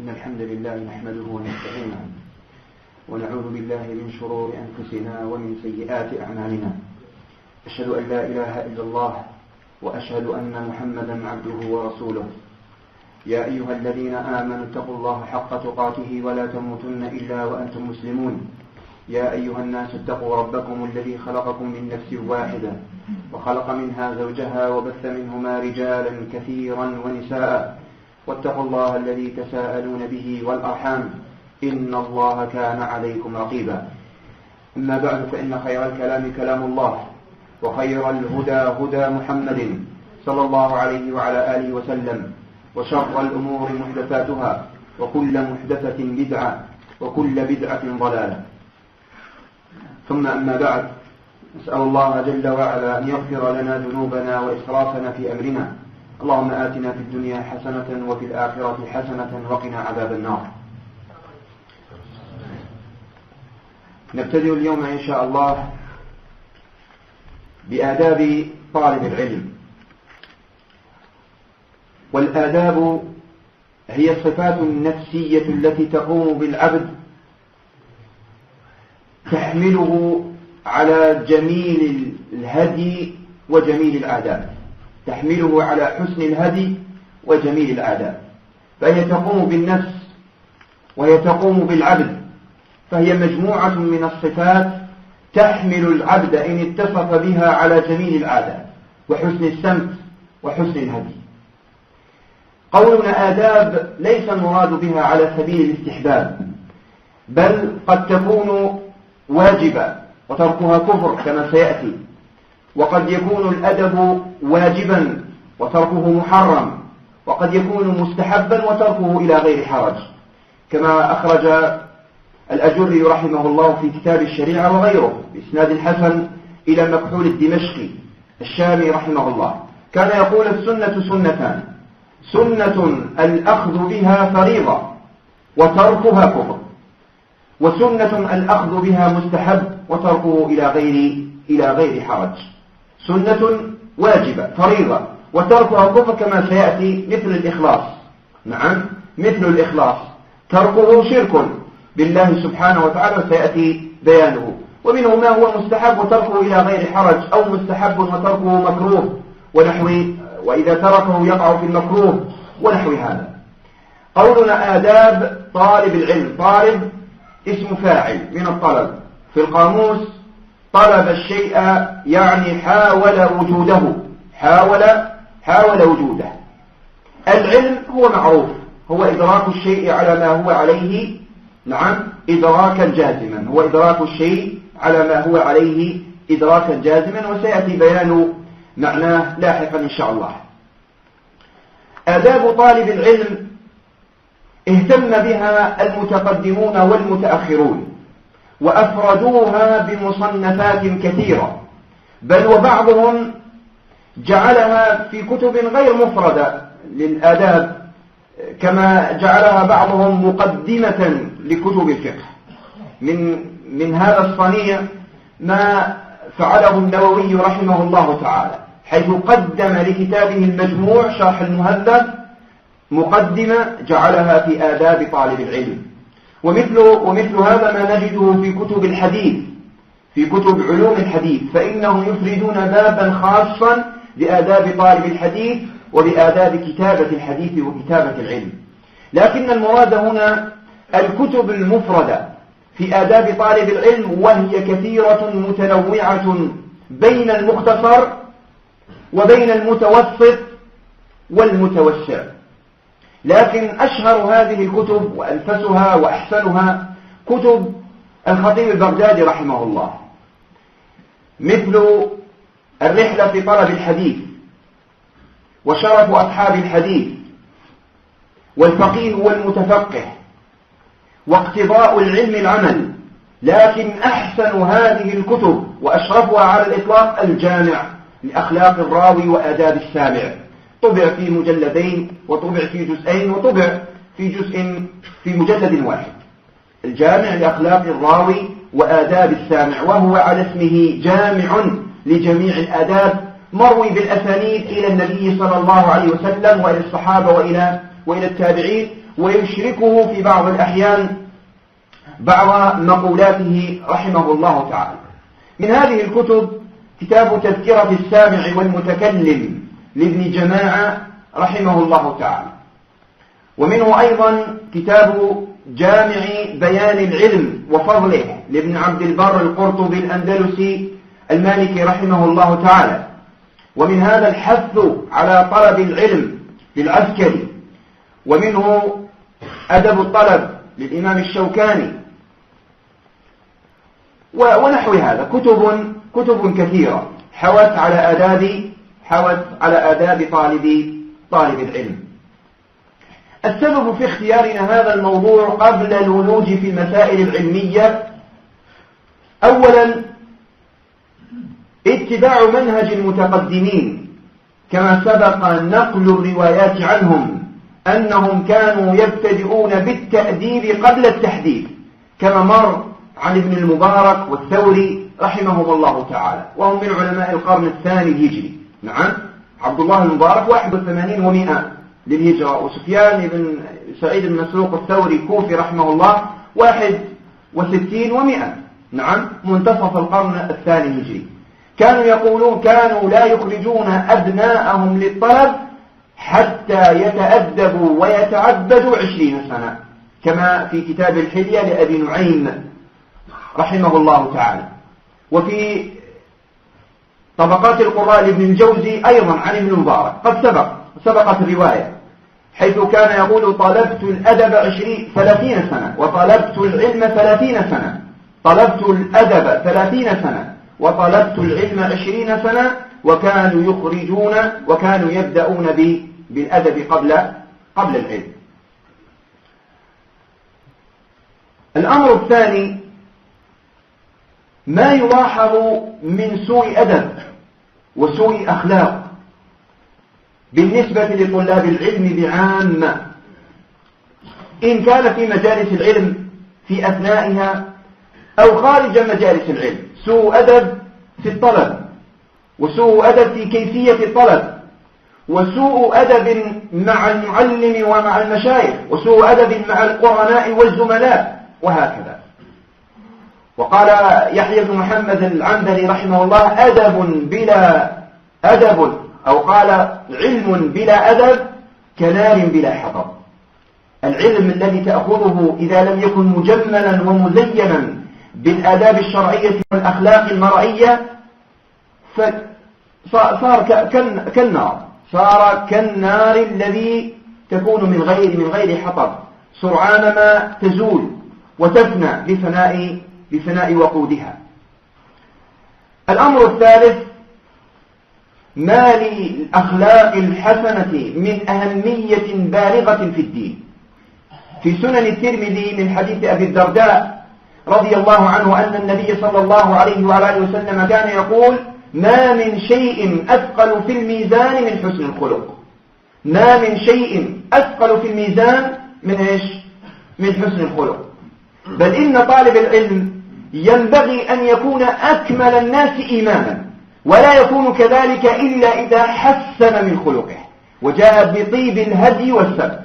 إن الحمد لله نحمده ونستعينه ونعوذ بالله من شرور أنفسنا ومن سيئات أعمالنا. أشهد أن لا إله إلا الله وأشهد أن محمدا عبده ورسوله. يا أيها الذين آمنوا اتقوا الله حق تقاته ولا تموتن إلا وأنتم مسلمون. يا أيها الناس اتقوا ربكم الذي خلقكم من نفس واحدة وخلق منها زوجها وبث منهما رجالا كثيرا ونساء واتقوا الله الذي تساءلون به والأرحام إن الله كان عليكم رقيبا. أما بعد فإن خير الكلام كلام الله وخير الهدى هدى محمد صلى الله عليه وعلى آله وسلم وشر الأمور محدثاتها وكل محدثة بدعة وكل بدعة ضلالة. ثم أما بعد، نسأل الله جل وعلا أن يغفر لنا ذنوبنا وإسرافنا في أمرنا. اللهم آتنا في الدنيا حسنة وفي الآخرة حسنة وقنا عذاب النار. نبتدئ اليوم إن شاء الله بآداب طالب العلم. والآداب هي الصفات النفسية التي تقوم بالعبد تحمله على جميل الهدي وجميل الآداب، تحمله على حسن الهدي وجميل الآداب. فهي تقوم بالنفس وهي تقوم بالعبد، فهي مجموعة من الصفات تحمل العبد إن اتصف بها على جميل الآداب وحسن السمت وحسن الهدي. قولنا آداب ليس المراد بها على سبيل الاستحباب، بل قد تكون واجبة وتركها كفر كما سيأتي، وقد يكون الأدب واجبا وتركه محرم، وقد يكون مستحبا وتركه إلى غير حرج، كما أخرج الأجري رحمه الله في كتاب الشريعة وغيره بإسناد حسن إلى مكحول الدمشقي الشامي رحمه الله. كان يقول: السنة سنتان، سنة الأخذ بها فريضة وتركها كفر، وسنة الأخذ بها مستحب وتركه إلى غير حرج. سنة واجبة فريضة وتركها كفر كما سيأتي، مثل الإخلاص. نعم، مثل الإخلاص تركه شرك بالله سبحانه وتعالى سيأتي بيانه. ومنه ما هو مستحب وتركه إلى غير حرج، أو مستحب وتركه مكروه وإذا تركه يقع في المكروه ونحو هذا. قولنا آداب طالب العلم، طالب اسم فاعل من الطلب في القاموس. طلب الشيء يعني حاول وجوده، حاول وجوده. العلم هو معروف، هو إدراك الشيء على ما هو عليه، نعم، إدراكا جازما، هو إدراك الشيء على ما هو عليه إدراكا جازما، وسيأتي بيان معناه لاحقا إن شاء الله. آداب طالب العلم اهتم بها المتقدمون والمتأخرون وأفردوها بمصنفات كثيرة، بل وبعضهم جعلها في كتب غير مفردة للآداب، كما جعلها بعضهم مقدمة لكتب الفقه. من هذا الصنيع ما فعله النووي رحمه الله تعالى، حيث قدم لكتابه المجموع شرح المهذب مقدمة جعلها في آداب طالب العلم. ومثل هذا ما نجده في كتب الحديث، في كتب علوم الحديث، فإنهم يفردون بابا خاصا بآداب طالب الحديث وبآداب كتابة الحديث وكتابة العلم. لكن المراد هنا الكتب المفردة في آداب طالب العلم، وهي كثيرة متنوعة بين المختصر وبين المتوسط والمتوسع. لكن أشهر هذه الكتب وأنفسها وأحسنها كتب الخطيب البغدادي رحمه الله، مثل الرحلة في طلب الحديث، وشرف أصحاب الحديث، والفقيه والمتفقه، واقتضاء العلم العمل. لكن أحسن هذه الكتب وأشرفها على الإطلاق الجامع لأخلاق الراوي وآداب السامع، طبع في مجلدين وطبع في جزئين وطبع في مجلد واحد. الجامع لأخلاق الراوي وآداب السامع، وهو على اسمه جامع لجميع الآداب، مروي بالأسانيد إلى النبي صلى الله عليه وسلم وإلى الصحابة وإلى التابعين، ويشركه في بعض الأحيان بعض مقولاته رحمه الله تعالى. من هذه الكتب كتاب تذكرة السامع والمتكلم لابن جماعة رحمه الله تعالى، ومنه أيضا كتاب جامع بيان العلم وفضله لابن عبد البر القرطبي الأندلسي المالكي رحمه الله تعالى، ومن هذا الحث على طلب العلم للعسكري، ومنه أدب الطلب للإمام الشوكاني، ونحو هذا كتب كثيرة حوت على آداب طالب العلم. السبب في اختيارنا هذا الموضوع قبل الولوج في المسائل العلمية: أولا اتباع منهج المتقدمين، كما سبق نقل الروايات عنهم أنهم كانوا يبتدئون بالتأديب قبل التحديث، كما مر عن ابن المبارك والثوري رحمهم الله تعالى، وهم من علماء القرن الثاني الهجري. نعم، عبد الله المبارك 81 و100 للهجرة، وسفيان بن سعيد بن مسروق الثوري كوفي رحمه الله 61 و100. نعم، منتصف القرن الثاني الهجري. كانوا يقولون كانوا لا يخرجون أبناءهم للطلب حتى يتأدبوا ويتعبدوا 20 سنة، كما في كتاب الحلية لأبي نعيم رحمه الله تعالى. وفي طبقات القراء لابن الجوزي أيضا عن ابن المبارك قد سبقت الرواية، حيث كان يقول: طلبت الأدب 30 سنة وطلبت العلم 30 سنة، طلبت الأدب 30 سنة وطلبت العلم 20 سنة، وكانوا يبدأون بالأدب قبل العلم. الأمر الثاني ما يلاحظ من سوء أدب وسوء أخلاق بالنسبة لطلاب العلم بعامة، إن كان في مجالس العلم في أثنائها أو خارج مجالس العلم. سوء أدب في الطلب، وسوء أدب في كيفية الطلب، وسوء أدب مع المعلم ومع المشايخ، وسوء أدب مع القرناء والزملاء، وهكذا. وقال يحيى بن محمد العنبري رحمه الله: أدب بلا أدب، أو قال: علم بلا أدب كنار بلا حطب. العلم الذي تأخذه إذا لم يكن مجملا ومزينا بالآداب الشرعية والأخلاق المرعية صار كالنار الذي تكون من غير حطب، سرعان ما تزول وتفنى بفناء وقودها. الأمر الثالث: ما للأخلاق الحسنة من أهمية بالغة في الدين. في سنن الترمذي من حديث أبي الدرداء رضي الله عنه أن النبي صلى الله عليه وآله وسلم كان يقول: ما من شيء أثقل في الميزان من حسن الخلق. ما من شيء أثقل في الميزان من حسن الخلق. بل إن طالب العلم ينبغي أن يكون أكمل الناس إيمانا، ولا يكون كذلك إلا إذا حسن من خلقه وجاء بطيب الهدي والسبت.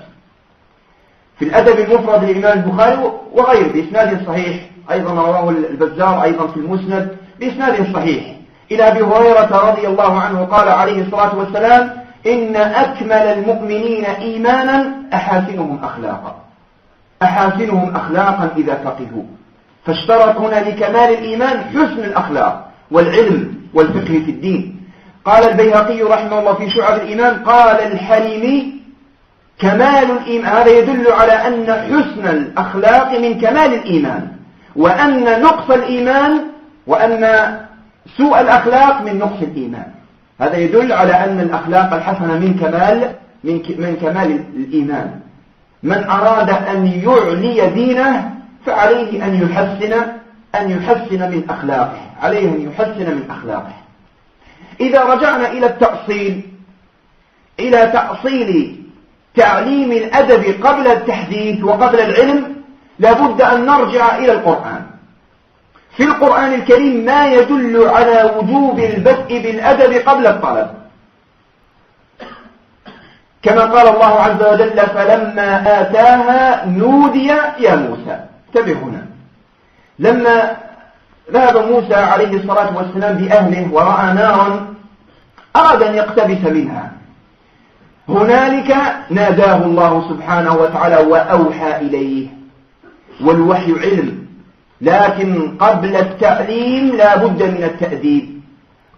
في الأدب المفرد للإمام البخاري وغيره بإسناد صحيح، أيضا رواه البزار أيضا في المسند بإسناد صحيح، إلى أبي هريرة رضي الله عنه قال عليه الصلاة والسلام: إن أكمل المؤمنين إيمانا أحاسنهم أخلاقا إذا فقهوا. فاشترط هنا لكمال الإيمان حسن الأخلاق والعلم والفقه في الدين. قال البيهقي رحمه الله في شعب الإيمان: قال الحليمي: كمال الإيمان. هذا يدل على أن حسن الأخلاق من كمال الإيمان، وأن نقص الإيمان وأن سوء الأخلاق من نقص الإيمان. هذا يدل على أن الأخلاق الحسنة من كمال الإيمان. من أراد أن يعلي دينه فعليه أن يحسن من أخلاقه، عليه أن يحسن من أخلاقه. إذا رجعنا إلى تأصيل تعليم الأدب قبل التحديث وقبل العلم، لابد أن نرجع إلى القرآن. في القرآن الكريم ما يدل على وجوب البدء بالأدب قبل الطلب، كما قال الله عز وجل فلما آتاها نودي يا موسى. انتبه هنا، لما ذهب موسى عليه الصلاة والسلام بأهله ورأى نارا أراد أن يقتبس منها، هنالك ناداه الله سبحانه وتعالى وأوحى إليه، والوحي علم، لكن قبل التعليم لا بد من التأديب.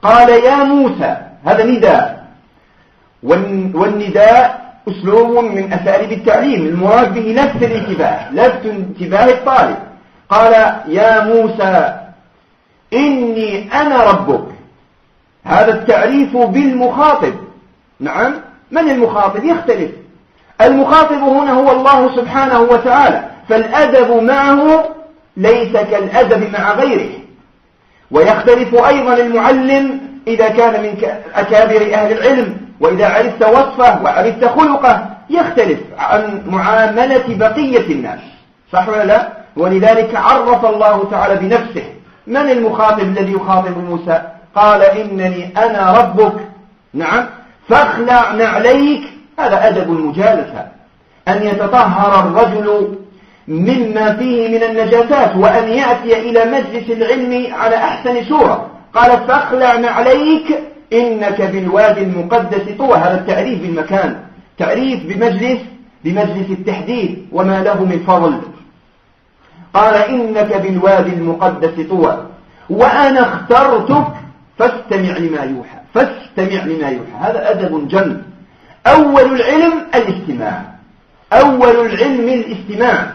قال يا موسى، هذا نداء، والنداء أسلوب من أساليب التعليم، المراد به لفت الانتباه، لفت انتباه الطالب. قال يا موسى إني أنا ربك. هذا التعريف بالمخاطب. نعم، من المخاطب؟ يختلف. المخاطب هنا هو الله سبحانه وتعالى، فالأدب معه ليس كالأدب مع غيره. ويختلف أيضا المعلم إذا كان من أكابر أهل العلم، وإذا عرفت وصفه وعرفت خلقه يختلف عن معاملة بقية الناس، صح ولا لا؟ ولذلك عرف الله تعالى بنفسه. من المخاطب الذي يخاطب موسى؟ قال إنني أنا ربك. نعم، فاخلع نعليك. هذا أدب المجالسة، أن يتطهر الرجل مما فيه من النجاسات وأن يأتي إلى مجلس العلم على أحسن صورة. قال فاخلع نعليك إنك بالوادي المقدس طوى. هذا التعريف بالمكان، تعريف بمجلس التحديد وما له من فضل. قال إنك بالوادي المقدس طوى وأنا اخترتك فاستمع لما يوحى. فاستمع لما يوحى، هذا أدب جم. أول العلم الاستماع، أول العلم الاستماع.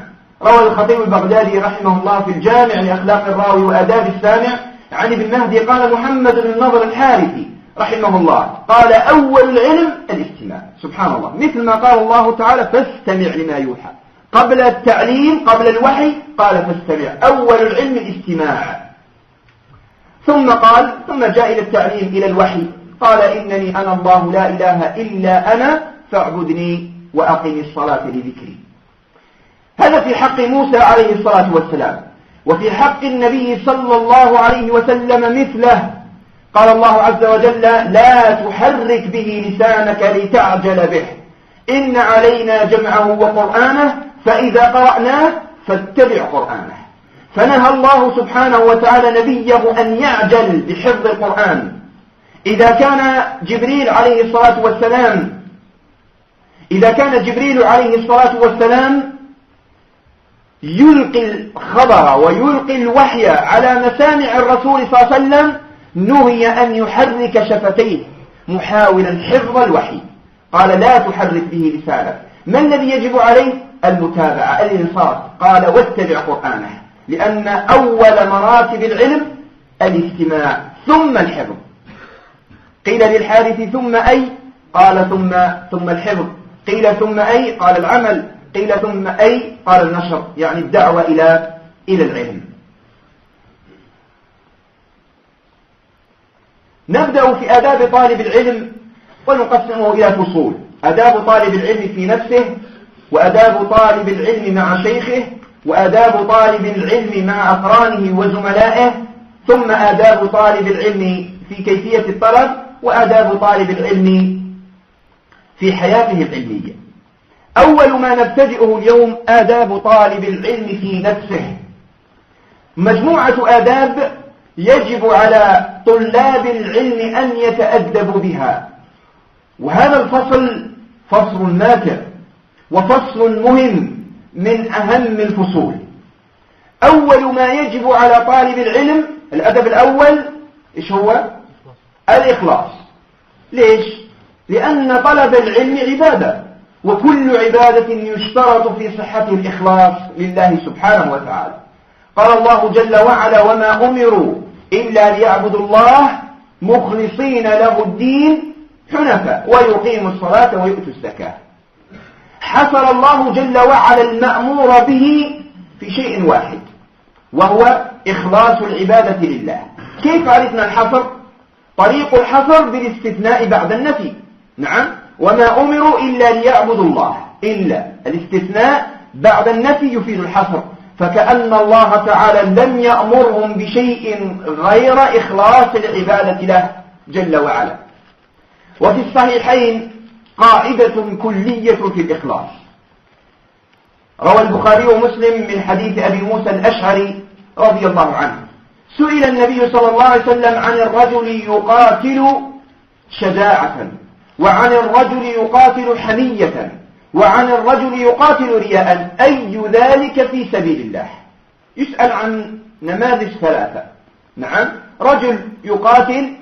روى الخطيب البغدادي رحمه الله في الجامع لأخلاق الراوي وآداب السامع عن ابن مهدي قال محمد بن النضر الحارثي رحمه الله قال أول العلم الاستماع. سبحان الله، مثل ما قال الله تعالى فاستمع لما يوحى. قبل التعليم، قبل الوحي قال فاستمع. أول العلم الاستماع. ثم جاء إلى التعليم، إلى الوحي. قال إنني أنا الله لا إله إلا أنا فاعبدني وأقم الصلاة لذكري. هذا في حق موسى عليه الصلاة والسلام. وفي حق النبي صلى الله عليه وسلم مثله. قال الله عز وجل لا تحرك به لسانك لتعجل به إن علينا جمعه وقرآنه فإذا قرأناه فاتبع قرآنه. فنهى الله سبحانه وتعالى نبيه أن يعجل بحفظ القرآن. إذا كان جبريل عليه الصلاة والسلام يلقي الخبر ويلقي الوحي على مسامع الرسول صلى الله عليه وسلم، نهي أن يحرك شفتيه محاولا حفظ الوحي. قال لا تحرك به لسانك. ما الذي يجب عليه؟ المتابعة، الإنصات. قال واتبع قرآنه، لأن أول مراتب العلم الاستماع ثم الحفظ. قيل للحارث ثم أي؟ قال ثم الحفظ. قيل ثم أي؟ قال العمل. قيل ثم أي؟ قال النشر، يعني الدعوة إلى العلم. نبدأ في آداب طالب العلم ونقسمه إلى فصول: آداب طالب العلم في نفسه، وآداب طالب العلم مع شيخه، وآداب طالب العلم مع أقرانه وزملائه، ثم آداب طالب العلم في كيفية الطلب، وآداب طالب العلم في حياته العلمية. أول ما نبتدئه اليوم آداب طالب العلم في نفسه. مجموعة آداب يجب على طلاب العلم أن يتأدبوا بها، وهذا الفصل فصل ماتع وفصل مهم من أهم الفصول. أول ما يجب على طالب العلم، الأدب الأول إيش هو؟ الإخلاص. ليش؟ لأن طلب العلم عبادة، وكل عبادة يشترط في صحة الإخلاص لله سبحانه وتعالى. قال الله جل وعلا وما أمروا إلا ليعبدوا الله مخلصين له الدين حنفاء ويقيموا الصلاة ويؤتوا الزكاة. حصر الله جل وعلا المأمور به في شيء واحد، وهو إخلاص العبادة لله. كيف عرفنا الحصر؟ طريق الحصر بالاستثناء بعد النفي. نعم، وما أمروا إلا ليعبدوا الله، إلا الاستثناء بعد النفي يفيد الحصر، فكأن الله تعالى لم يأمرهم بشيء غير إخلاص العبادة له جل وعلا. وفي الصحيحين قاعدة كلية في الإخلاص. روى البخاري ومسلم من حديث أبي موسى الأشعري رضي الله عنه سئل النبي صلى الله عليه وسلم عن الرجل يقاتل شجاعة، وعن الرجل يقاتل حمية، وعن الرجل يقاتل رياء، أي ذلك في سبيل الله؟ يسأل عن نماذج ثلاثة. نعم، رجل يقاتل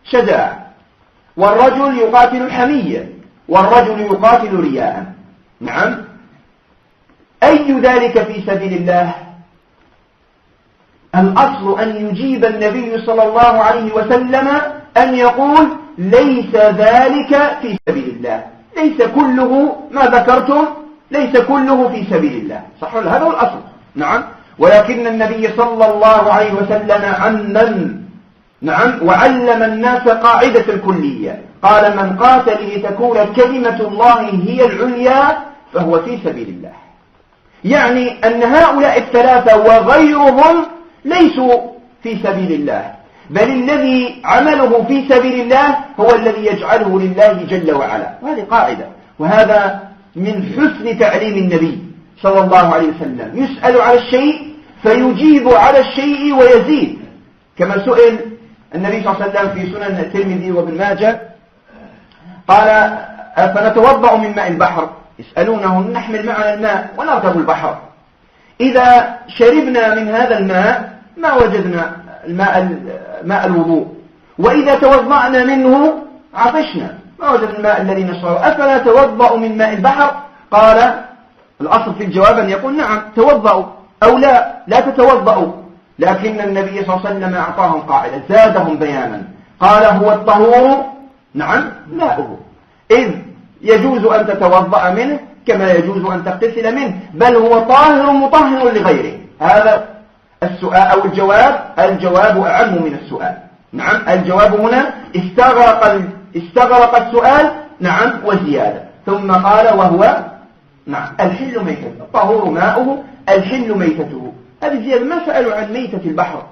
شجاعة، والرجل يقاتل حمية، والرجل يقاتل رياء. نعم، أي ذلك في سبيل الله؟ الأصل أن يجيب النبي صلى الله عليه وسلم أن يقول ليس ذلك في سبيل الله، ليس كله ما ذكرتم ليس كله في سبيل الله. صح، هذا هو الأصل. نعم، ولكن النبي صلى الله عليه وسلم عمم، نعم، وعلم الناس قاعدة الكلية، قال من قاتل لتكون كلمة الله هي العليا فهو في سبيل الله. يعني أن هؤلاء الثلاثة وغيرهم ليسوا في سبيل الله، بل الذي عمله في سبيل الله هو الذي يجعله لله جل وعلا. وهذه قاعدة، وهذا من حسن تعليم النبي صلى الله عليه وسلم. يسأل على الشيء فيجيب على الشيء ويزيد، كما سئل النبي صلى الله عليه وسلم في سنن الترمذي وابن ماجه قال فنتوضأ من ماء البحر، يسألونه نحمل معنا الماء ونركب البحر، إذا شربنا من هذا الماء ما وجدنا ماء الوضوء، وإذا توضأنا منه عطشنا ما وجدنا الماء الذي نشربه، أفلا توضأ من ماء البحر؟ قال الأصل في الجواب أن يقول نعم توضأوا، أو لا تتوضأوا. لكن النبي صلى الله عليه وسلم أعطاهم قاعدة، زادهم بيانا، قال هو الطهور نعم ماؤه، إذ يجوز أن تتوضأ منه كما يجوز أن تغتسل منه، بل هو طاهر مطهر لغيره. هذا السؤال أو الجواب أعم من السؤال. نعم، الجواب هنا استغرق السؤال نعم وزيادة، ثم قال وهو نعم الحل ميتته، الطهور ماؤه الحل ميتته. هذه زيادة، ما سألوا عن ميتة البحر،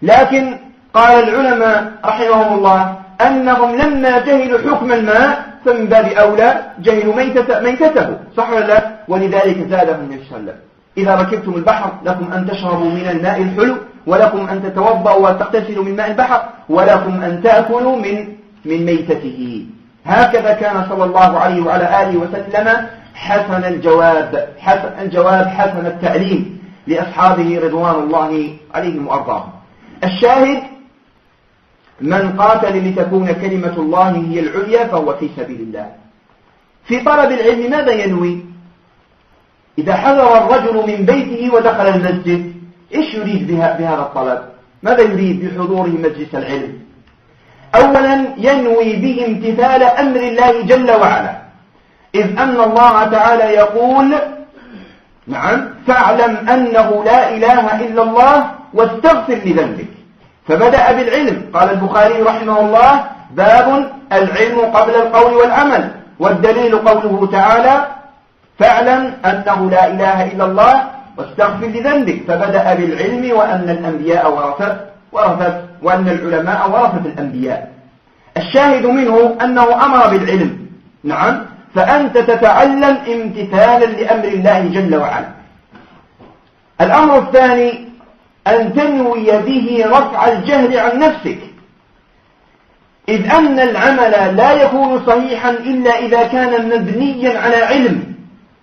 لكن قال العلماء رحمهم الله أنهم لما جهلوا حكم الماء فمن باب أولى جهلوا ميتته. صح ولا لا؟ ولذلك زادهم النبي صلى الله عليه وسلم إذا ركبتم البحر لكم أن تشربوا من الماء الحلو، ولكم أن تتوضأوا وتغتسلوا من ماء البحر، ولكم أن تأكلوا من ميتته. هكذا كان صلى الله عليه وعلى آله وسلم حسن الجواب حسن التعليم لأصحابه رضوان الله عليهم وأرضاهم. الشاهد من قاتل لتكون كلمة الله هي العليا فهو في سبيل الله. في طلب العلم ماذا ينوي؟ إذا حضر الرجل من بيته ودخل المسجد إيش يريد بهذا الطلب؟ ماذا يريد بحضوره مجلس العلم؟ أولا ينوي به امتثال أمر الله جل وعلا، إذ أن الله تعالى يقول نعم فاعلم أنه لا إله إلا الله واستغفر لذنبك، فبدأ بالعلم. قال البخاري رحمه الله باب العلم قبل القول والعمل، والدليل قوله تعالى فاعلم أنه لا إله إلا الله واستغفر لذنبك، فبدأ بالعلم وأن الأنبياء ورثت وأن العلماء ورثت الأنبياء. الشاهد منه أنه أمر بالعلم. نعم، فأنت تتعلم امتثالا لأمر الله جل وعلا. الأمر الثاني أن تنوي به رفع الجهل عن نفسك، إذ أن العمل لا يكون صحيحا إلا إذا كان مبنيا على علم.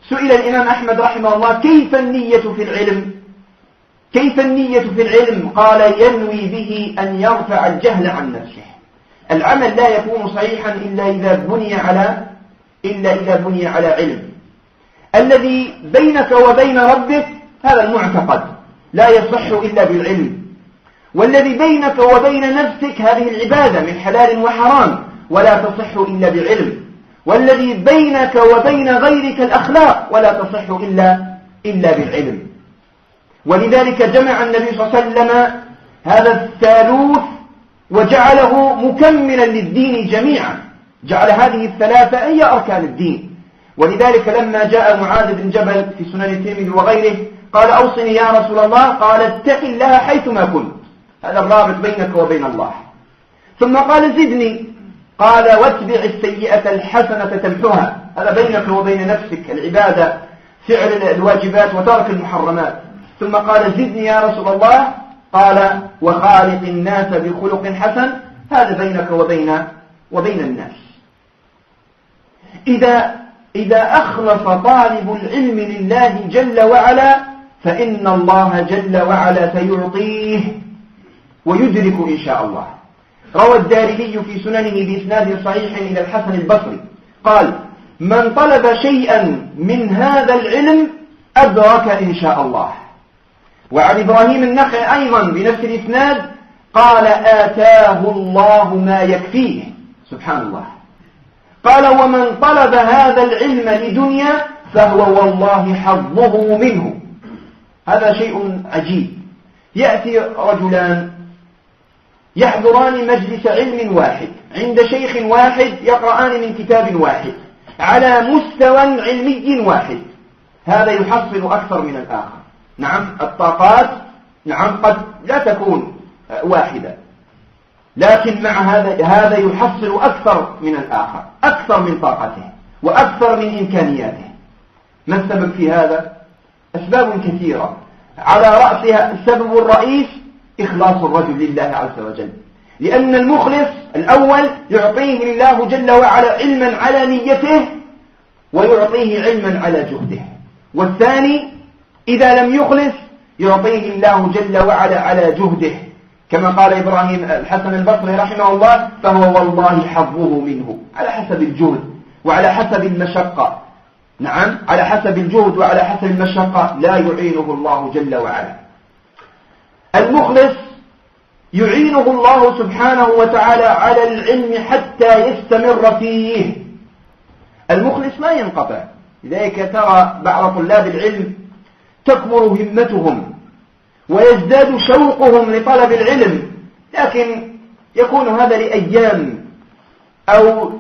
سئل الإمام أحمد رحمه الله كيف النية في العلم؟ كيف النية في العلم؟ قال ينوي به أن يرفع الجهل عن نفسه. العمل لا يكون صحيحا إلا إذا بني على علم. الذي بينك وبين ربك هذا المعتقد لا يصح إلا بالعلم، والذي بينك وبين نفسك هذه العبادة من حلال وحرام ولا تصح إلا بالعلم، والذي بينك وبين غيرك الأخلاق ولا تصح إلا بالعلم. ولذلك جمع النبي صلى الله عليه وسلم هذا الثالوث وجعله مكملا للدين جميعا، جعل هذه الثلاثة هي أركان الدين. ولذلك لما جاء معاذ بن جبل في سنن الترمذي وغيره قال أوصني يا رسول الله، قال اتق الله حيثما كنت، هذا الرابط بينك وبين الله. ثم قال زدني، قال واتبع السيئة الحسنة تمحها، هذا بينك وبين نفسك العبادة، فعل الواجبات وترك المحرمات. ثم قال زدني يا رسول الله، قال وخالق الناس بخلق حسن، هذا بينك وبين الناس. إذا أخلص طالب العلم لله جل وعلا فإن الله جل وعلا سيعطيه ويدرك إن شاء الله. روى الدارمي في سننه بإسناد صحيح إلى الحسن البصري قال من طلب شيئا من هذا العلم أدرك إن شاء الله. وعن إبراهيم النخعي أيضا بنفس الإسناد قال آتاه الله ما يكفيه، سبحان الله. قال ومن طلب هذا العلم لدنيا فهو والله حظه منه. هذا شيء عجيب. يأتي رجلان يحضران مجلس علم واحد عند شيخ واحد، يقرآن من كتاب واحد على مستوى علمي واحد، هذا يحصل أكثر من الآخر. نعم الطاقات قد لا تكون واحدة، لكن مع هذا يحصل أكثر من الآخر، أكثر من طاقته وأكثر من إمكانياته. ما السبب في هذا؟ أسباب كثيرة، على رأسها السبب الرئيس إخلاص الرجل لله عز وجل، لأن المخلص الأول يعطيه الله جل وعلا علما على نيته ويعطيه علما على جهده، والثاني إذا لم يخلص يعطيه الله جل وعلا على جهده، كما قال إبراهيم الحسن البصري رحمه الله فهو والله حظه منه، على حسب الجهد وعلى حسب المشقة. نعم على حسب الجهد وعلى حسب المشقة لا يعينه الله جل وعلا. المخلص يعينه الله سبحانه وتعالى على العلم حتى يستمر فيه. المخلص ما ينقطع، لذلك ترى بعض طلاب العلم تكبر همتهم ويزداد شوقهم لطلب العلم، لكن يكون هذا لأيام أو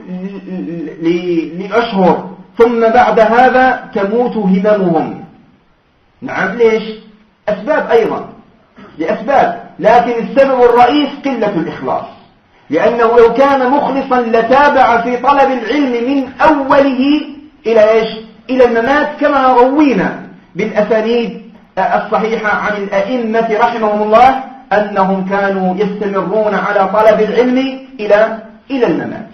لأشهر، ثم بعد هذا تموت هممهم. نعم ليش؟ أسباب أيضا، لأسباب، لكن السبب الرئيس قلة الإخلاص، لأنه لو كان مخلصا لتابع في طلب العلم من أوله إلى إيش؟ إلى الممات، كما روينا بالأسانيد الصحيحة عن الأئمة رحمهم الله أنهم كانوا يستمرون على طلب العلم إلى الممات.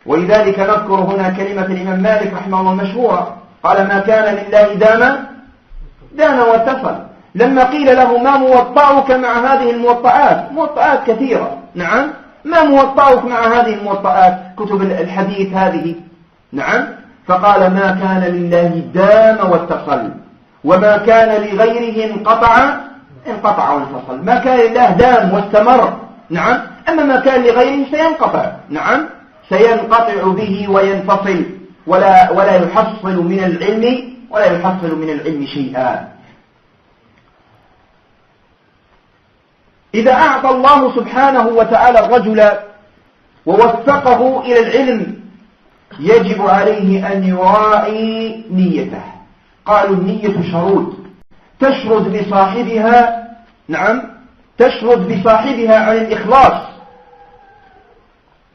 ولذلك نذكر هنا كلمة الإمام مالك رحمه الله المشهورة، قال ما كان لله دان واتصل. لما قيل له ما موطأك مع هذه الموطئات، موطئات كثيرة، نعم ما موطأك مع هذه الموطئات، كتب الحديث هذه، نعم، فقال ما كان لله دام واتصل، وما كان لغيره انقطع وانفصل. ما كان لله دام واستمر، نعم، أما ما كان لغيره سينقطع، نعم، سينقطع به وينفصل ولا يحصل من العلم شيئا. إذا أعطى الله سبحانه وتعالى الرجل ووفقه إلى العلم يجب عليه أن يراعي نيته. قالوا النية شرود تشرد بصاحبها، نعم، تشرد بصاحبها عن الإخلاص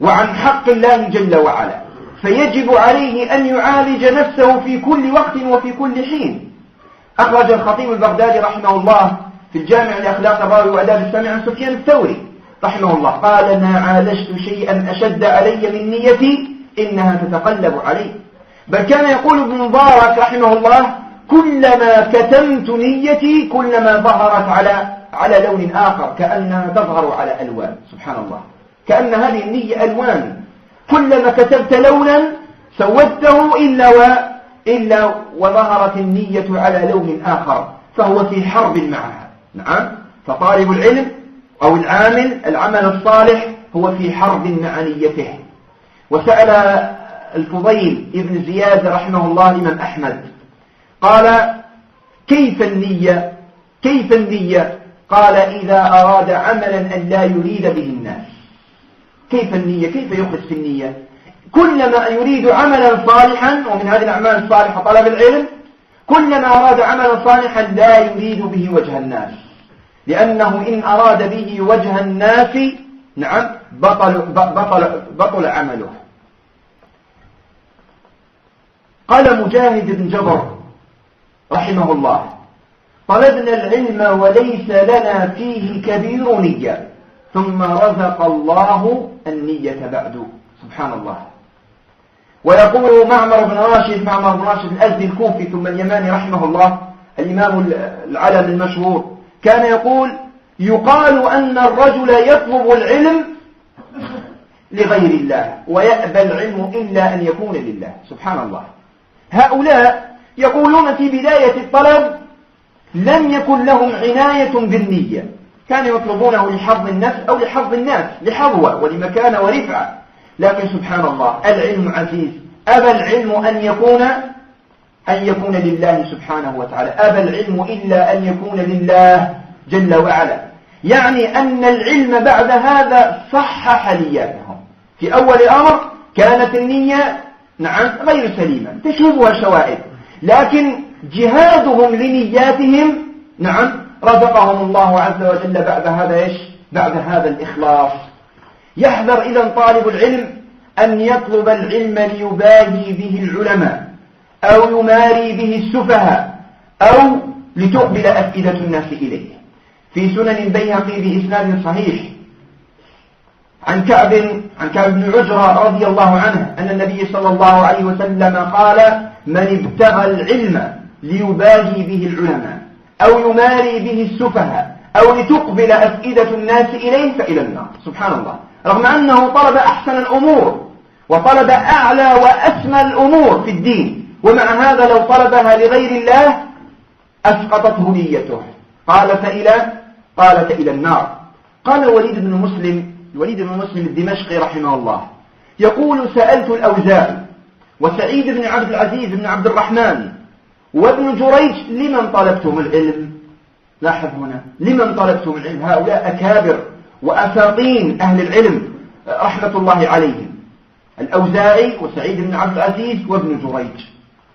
وعن حق الله جل وعلا، فيجب عليه أن يعالج نفسه في كل وقت وفي كل حين. أخرج الخطيب البغدادي رحمه الله في الجامع لأخلاق الراوي وآداب السامع عن سفيان الثوري رحمه الله قال ما عالجت شيئا أشد علي من نيتي إنها تتقلب علي. بل كان يقول ابن مبارك رحمه الله كلما كتمت نيتي كلما ظهرت على لون آخر، كأنها تظهر على ألوان. سبحان الله، كأن هذه النية ألوان، كلما كتبت لونا سودته إلا وظهرت النية على لون آخر، فهو في حرب معها. نعم، فطالب العلم أو العمل الصالح هو في حرب مع نيته. وسأل الفضيل ابن زياد رحمه الله الإمام أحمد قال كيف النية؟ قال إذا أراد عملا أن لا يريد به الناس. كيف النية؟ كيف يخلص في النية؟ كلما يريد عملا صالحا، ومن هذه الأعمال الصالحة طلب العلم، كلما أراد عملا صالحا لا يريد به وجه الناس، لأنه إن أراد به وجه الناس نعم بطل عمله. قال مجاهد بن جبر رحمه الله: طلبنا العلم وليس لنا فيه كبير نية، ثم رزق الله النية بعد. سبحان الله. ويقول معمر بن راشد الأزدي الكوفي ثم اليماني رحمه الله، الإمام العلم المشهور، كان يقول: يقال أن الرجل يطلب العلم لغير الله ويأبى العلم إلا أن يكون لله. سبحان الله. هؤلاء يقولون في بداية الطلب لم يكن لهم عناية بالنية، كانوا يطلبونه لحظ النفس أو لحظ الناس، لحظوة ولمكانة ورفعة. لكن سبحان الله، العلم عزيز، أبى العلم أن يكون لله سبحانه وتعالى، أبى العلم إلا أن يكون لله جل وعلا. يعني أن العلم بعد هذا صحح نياتهم. في أول الأمر كانت النية نعم غير سليمة تشوبها شوائب، لكن جهادهم لنياتهم نعم رزقهم الله عز وجل بعد هذا الإخلاص. يحذر إذن طالب العلم أن يطلب العلم ليباهي به العلماء أو يماري به السفهاء أو لتقبل أفئدة الناس إليه. في سنن البيهقي بإسناد صحيح عن كعب بن عجرة رضي الله عنه أن النبي صلى الله عليه وسلم قال: من ابتغى العلم ليباهي به العلماء أو يماري به السفهاء أو لتقبل أفئدة الناس إليه فإلى النار. سبحان الله. رغم أنه طلب أحسن الأمور وطلب أعلى وأسمى الأمور في الدين، ومع هذا لو طلبها لغير الله أسقطته نيته. قال فإلى النار. قال الوليد بن مسلم الدمشقي رحمه الله يقول: سألت الأوزاعي وسعيد بن عبد العزيز بن عبد الرحمن وابن جريج: لمن طلبتم العلم؟ لاحظ هنا، لمن طلبتم العلم؟ هؤلاء أكابر وأساطين أهل العلم رحمة الله عليهم، الأوزاعي وسعيد بن عبد العزيز وابن جريج.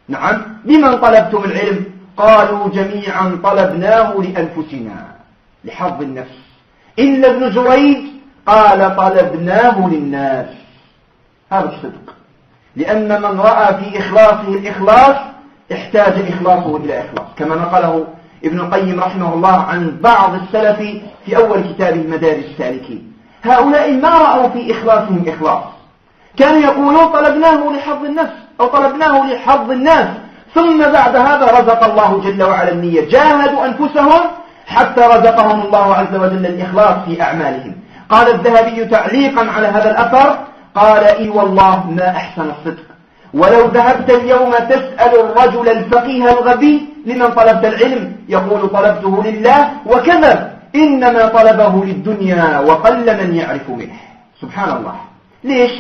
نعم، لمن طلبتم العلم؟ قالوا جميعا: طلبناه لأنفسنا لحظ النفس، إلا ابن جريج قال: طلبناه للناس. هذا الصدق، لأن من رأى في إخلاصه الإخلاص احتاج إخلاصه إلى إخلاص، كما نقله ابن القيم رحمه الله عن بعض السلف في أول كتابه مدارج السالكين. هؤلاء ما رأوا في إخلاصهم إخلاص، كانوا يقولون: طلبناه لحظ النفس أو طلبناه لحظ الناس، ثم بعد هذا رزق الله جل وعلا النية، جاهدوا أنفسهم حتى رزقهم الله عز وجل الإخلاص في أعمالهم. قال الذهبي تعليقا على هذا الأثر: قال: إي والله ما أحسن الصدق، ولو ذهبت اليوم تسأل الرجل الفقيه الغبي: لمن طلبت العلم؟ يقول: طلبته لله، وكذب، إنما طلبه للدنيا وقل من يعرف منه. سبحان الله. ليش؟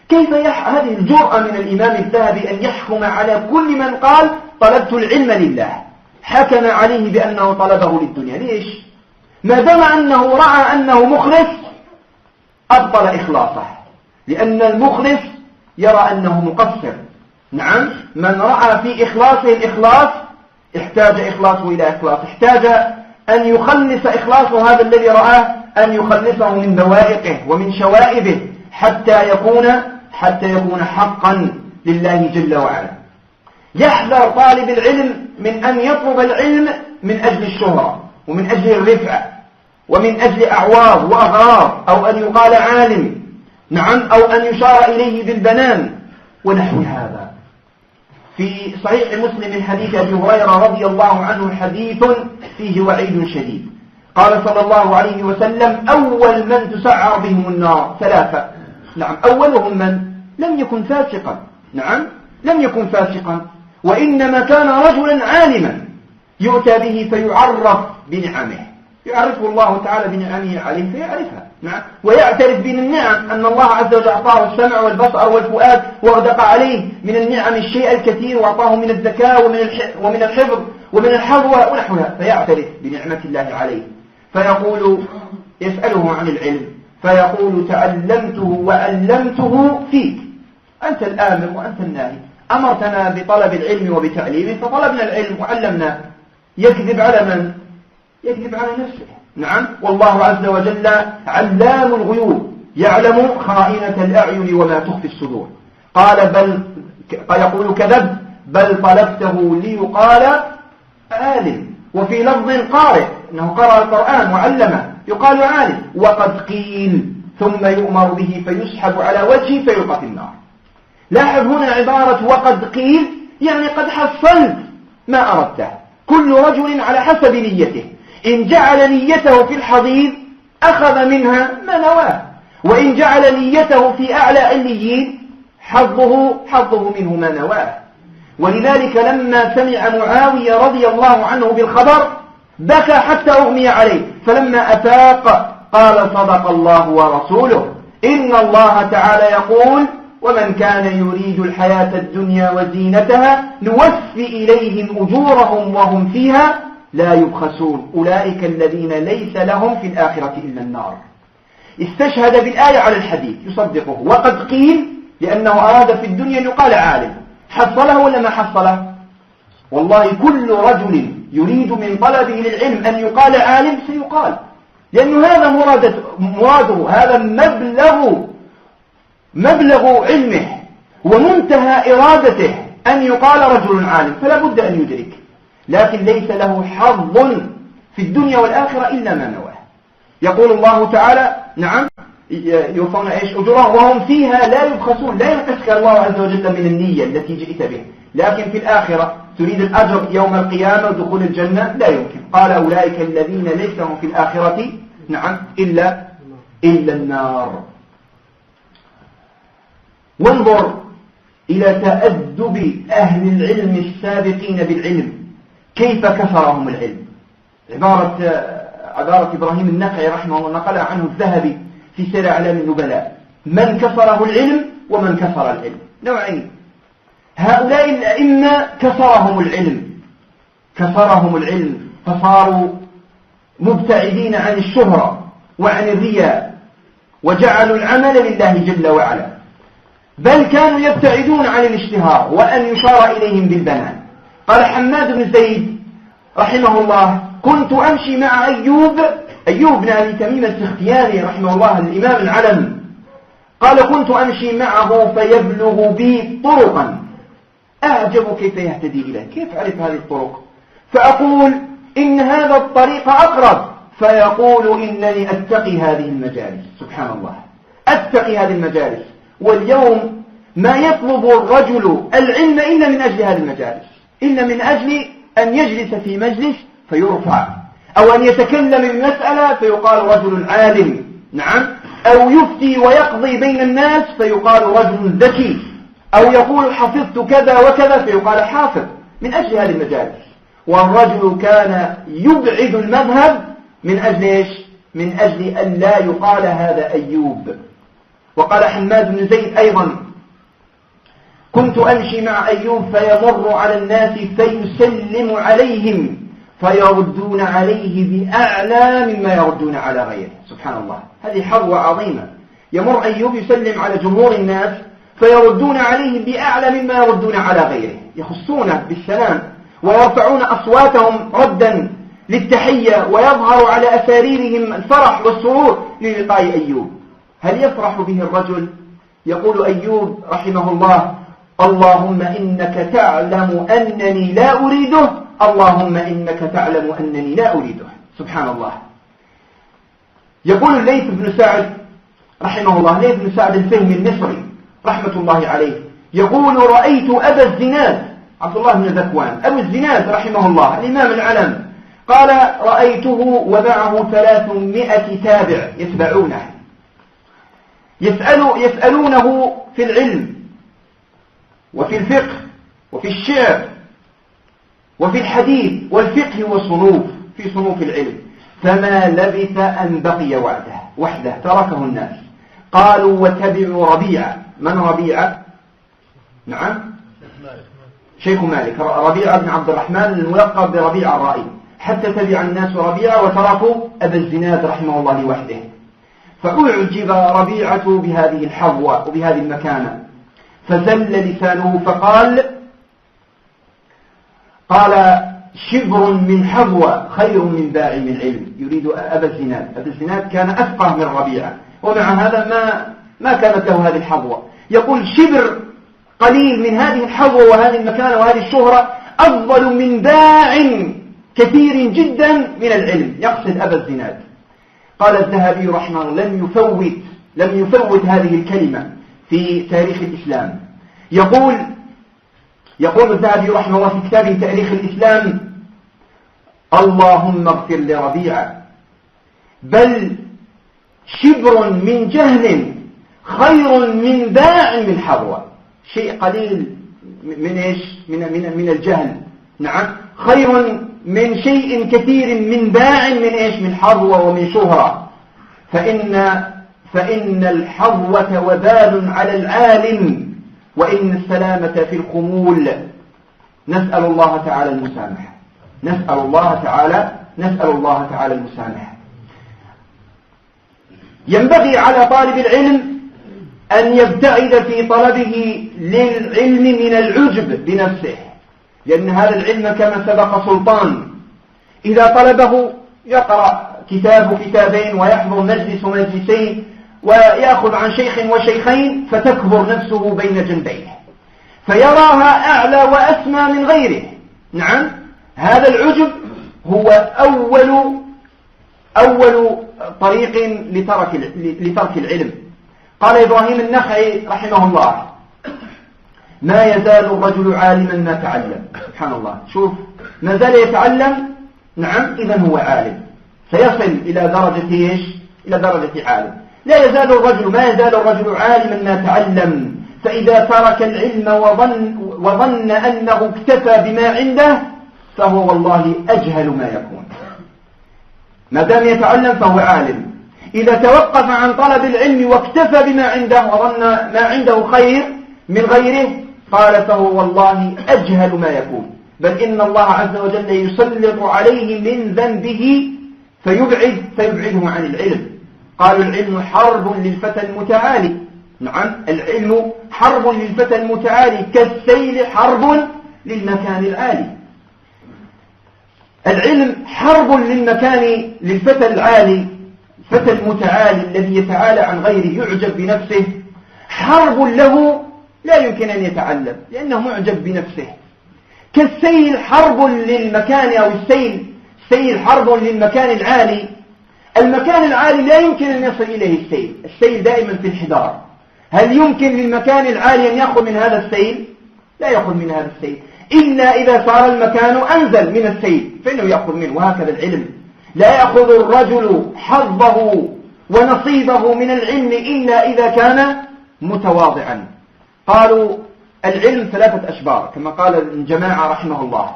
كيف هذه الجرأة من الإمام الذهبي أن يحكم على كل من قال: طلبت العلم لله، حكم عليه بأنه طلبه للدنيا؟ ليش؟ ما دام أنه رأى أنه مخلص أبطل إخلاصه، لأن المخلص يرى أنه مقصر. نعم، من رأى في إخلاصه الإخلاص احتاج إخلاصه إلى إخلاص، احتاج أن يخلص إخلاصه هذا الذي رآه، أن يخلصه من بوائقه ومن شوائبه حتى يكون حقا لله جل وعلا. يحذر طالب العلم من أن يطلب العلم من أجل الشهرة ومن أجل الرفعة ومن أجل أعواض وأغراض، أو أن يقال عالم، نعم، أو أن يشار إليه بالبنان ونحو هذا. في صحيح مسلم من حديث أبي هريرة رضي الله عنه حديث فيه وعيد شديد. قال صلى الله عليه وسلم: أول من تسعر بهم النار ثلاثة. نعم، أولهم من لم يكن فاسقا، نعم، لم يكن فاسقا، وإنما كان رجلا عالما يؤتى به فيعرف بنعمه، يعرفه الله تعالى بنعمه عليه فيعرفها، نعم، ويعترف بالنعم أن الله عز وجل أعطاه السمع والبصر والفؤاد، وأغدق عليه من النعم الشيء الكثير، وأعطاه من الذكاء ومن الحفظ ومن الحظوة ونحوها، فيعترف بنعمة الله عليه. فيقول، يسأله عن العلم فيقول: تعلمته وعلمته فيك، أنت الآمر وأنت الناهي، أمرتنا بطلب العلم وبتعليمه فطلبنا العلم وعلمناه. يكذب على من؟ يكذب على نفسه، نعم، والله عز وجل علام الغيوب يعلم خائنة الأعين وما تخفي الصدور. قال بل يقول كذب بل طلبته ليقال عالم، وفي لفظ قارئ أنه قرأ القرآن وعلمه يقال عالم. وقد قيل ثم يؤمر به فيسحب على وجهه فيلقى في النار. لاحظ هنا عبارة وقد قيل، يعني قد حصلت ما أردته. كل رجل على حسب نيته، إن جعل نيته في الحضيض أخذ منها ما نواه، وإن جعل نيته في أعلى عليين حظه منه ما نواه. ولذلك لما سمع معاوية رضي الله عنه بالخبر بكى حتى أغمي عليه، فلما أفاق قال صدق الله ورسوله، إن الله تعالى يقول ومن كان يريد الحياة الدنيا وزينتها نوفي إليهم أجورهم وهم فيها لا يبخسون أولئك الذين ليس لهم في الآخرة إلا النار. استشهد بالآية على الحديث يصدقه. وقد قيل لأنه أراد في الدنيا أن يقال عالم. حصله ولا ما حصله؟ والله كل رجل يريد من طلبه للعلم أن يقال عالم سيقال، لأنه هذا مراده، هذا مبلغ علمه ومنتهى إرادته أن يقال رجل عالم، فلا بد أن يدرك. لكن ليس له حظ في الدنيا والآخرة إلا ما نواه. يقول الله تعالى نعم يوفون أجورهم وهم فيها لا يبخسون. لا ينقصك الله عز وجل من النية التي جئت بها، لكن في الآخرة تريد الأجر يوم القيامة ودخول الجنة لا يمكن. قال أولئك الذين ليس هم في الآخرة نعم إلا النار. وانظر إلى تأدب أهل العلم السابقين بالعلم كيف كسرهم العلم. عبارة إبراهيم النخعي رحمه الله نقل عنه الذهبي في سير أعلام النبلاء: من كسره العلم ومن كسر العلم. نوعين. هؤلاء الأئمة كسرهم العلم فصاروا مبتعدين عن الشهرة وعن الرياء، وجعلوا العمل لله جل وعلا، بل كانوا يبتعدون عن الاشتهار وأن يشار إليهم بالبنان. قال حماد بن زيد رحمه الله: كنت أمشي مع أيوب بن أبي تميم السختياني رحمه الله الإمام العلم. قال: كنت أمشي معه فيبلغ بي طرقا أعجب كيف يهتدي إليه، كيف أعرف هذه الطرق؟ فأقول إن هذا الطريق أقرب، فيقول إنني أتقي هذه المجالس. سبحان الله، أتقي هذه المجالس. واليوم ما يطلب الرجل العلم إلا من أجل هذه المجالس، إلا من أجل أن يجلس في مجلس فيرفع، أو أن يتكلم بمسألة فيقال رجل عالم، نعم، أو يفتي ويقضي بين الناس فيقال رجل ذكي، أو يقول حفظت كذا وكذا فيقال حافظ، من أجل هذه المجالس. والرجل كان يبعد المذهب من أجل إيش؟ من أجل أن لا يقال هذا أيوب. وقال حماد بن زيد أيضا: كنت أمشي مع أيوب فيمر على الناس فيسلم عليهم فيردون عليه بأعلى مما يردون على غيره. سبحان الله، هذه حظوة عظيمة. يمر أيوب يسلم على جمهور الناس فيردون عليه بأعلى مما يردون على غيره، يخصونه بالسلام ويرفعون أصواتهم ردا للتحية، ويظهر على أساريرهم الفرح والسرور للقاء أيوب. هل يفرح به الرجل؟ يقول أيوب رحمه الله: اللهم إنك تعلم أنني لا أريده، اللهم إنك تعلم أنني لا أريده. سبحان الله. يقول الليث بن سعد رحمه الله، الليث بن سعد الفهمي المصري رحمة الله عليه، يقول: رأيت أبا الزناد عبد الله بن ذكوان أبو الزناد رحمه الله الإمام العلم، قال: رأيته ومعه 300 تابع يتبعونه يسألونه في العلم وفي الفقه وفي الشعر وفي الحديث والفقه والصنوف، في صنوف العلم، فما لبث أن بقي وحده تركه الناس. قالوا: وتبعوا ربيعة. من ربيعة؟ نعم، شيخ مالك، ربيعة بن عبد الرحمن الملقب بربيعة الرائي، حتى تبع الناس ربيعة وتركوا أبا الزناد رحمه الله لوحده. فأعجب ربيعة بهذه الحظوة وبهذه المكانة، فزل لسانه فقال: شبر من حظوة خير من باع من علم. يريد أبا الزناد. أبا الزناد كان أفقه من ربيعة، ومع هذا ما كانت له هذه الحظوة. يقول شبر قليل من هذه الحظوة وهذه المكانة وهذه الشهرة أفضل من باع كثير جدا من العلم. يقصد أبا الزناد. قال الذهبي رحمه الله لم يفوت هذه الكلمة في تاريخ الإسلام. يقول الذهبي رحمه الله في كتابه تاريخ الإسلام: اللهم اغفر لربيعة، بل شبر من جهل خير من باع من حظوة. شيء قليل من إيش؟ من الجهل، نعم، خير من شيء كثير من باع من إيش؟ من حظوة ومن شهرة. فإن الحظوة وبال على العالم، وإن السلامة في الخمول. نسأل الله تعالى المسامحة. نسأل الله تعالى المسامحة. ينبغي على طالب العلم أن يبتعد في طلبه للعلم من العجب بنفسه، لأن هذا العلم كما سبق سلطان. إذا طلبه يقرأ كتاب كتابين ويحضر مجلسين ويأخذ عن شيخ وشيخين، فتكبر نفسه بين جنبيه فيراها أعلى وأسمى من غيره. نعم، هذا العجب هو أول طريق لترك العلم. قال إبراهيم النخعي رحمه الله: ما يزال الرجل عالما ما تعلم. سبحان الله، شوف، ما زال يتعلم، نعم، إذن هو عالم، سيصل إلى درجة إيش؟ إلى درجة عالم. ما يزال الرجل عالما ما تعلم، فإذا ترك العلم وظن أنه اكتفى بما عنده فهو والله أجهل ما يكون. ما دام يتعلم فهو عالم. إذا توقف عن طلب العلم واكتفى بما عنده وظن ما عنده خير من غيره، قال فهو والله أجهل ما يكون. بل إن الله عز وجل يسلط عليه من ذنبه فيبعده عن العلم. قالوا العلم حرب للفتى المتعالي. نعم، العلم حرب للفتى المتعالي كالسيل حرب للمكان العالي. العلم حرب للفتى العالي، الفتى المتعالي الذي يتعالى عن غيره، يعجب بنفسه، حرب له لا يمكن أن يتعلم لأنه معجب بنفسه. كالسيل حرب للمكان، أو السيل حرب للمكان العالي. المكان العالي لا يمكن أن يصل إليه السيل دائما في انحدار. هل يمكن للمكان العالي أن يأخذ من هذا السيل؟ لا يأخذ من هذا السيل إلا إذا صار المكان أنزل من السيل فإنه يأخذ منه. وهكذا العلم، لا يأخذ الرجل حظه ونصيبه من العلم إلا إذا كان متواضعا. قالوا العلم 3 أشبار كما قال الجماعة رحمه الله.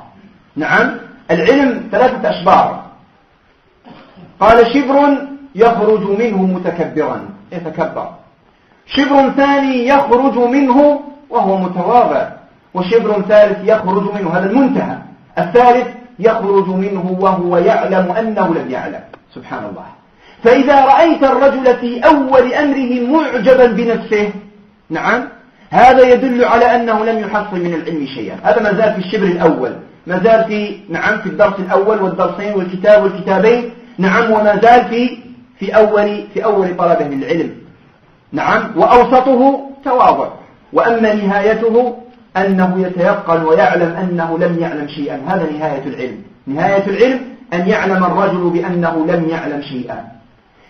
نعم، العلم 3 أشبار. قال شبر يخرج منه متكبرا، يتكبر. شبر ثاني يخرج منه وهو متواضع. وشبر ثالث يخرج منه، هذا المنتهى. الثالث يخرج منه وهو يعلم أنه لم يعلم. سبحان الله. فإذا رأيت الرجل في أول أمره معجبا بنفسه، نعم، هذا يدل على أنه لم يحصل من العلم شيئا. هذا ما زال في الشبر الأول، ما زال في الدرس الأول والدرسين والكتاب والكتابين. نعم، وما زال في أول طلبه للعلم. نعم، وأوسطه تواضع، وأما نهايته أنه يتيقن ويعلم أنه لم يعلم شيئا. هذا نهاية العلم. نهاية العلم أن يعلم الرجل بأنه لم يعلم شيئا.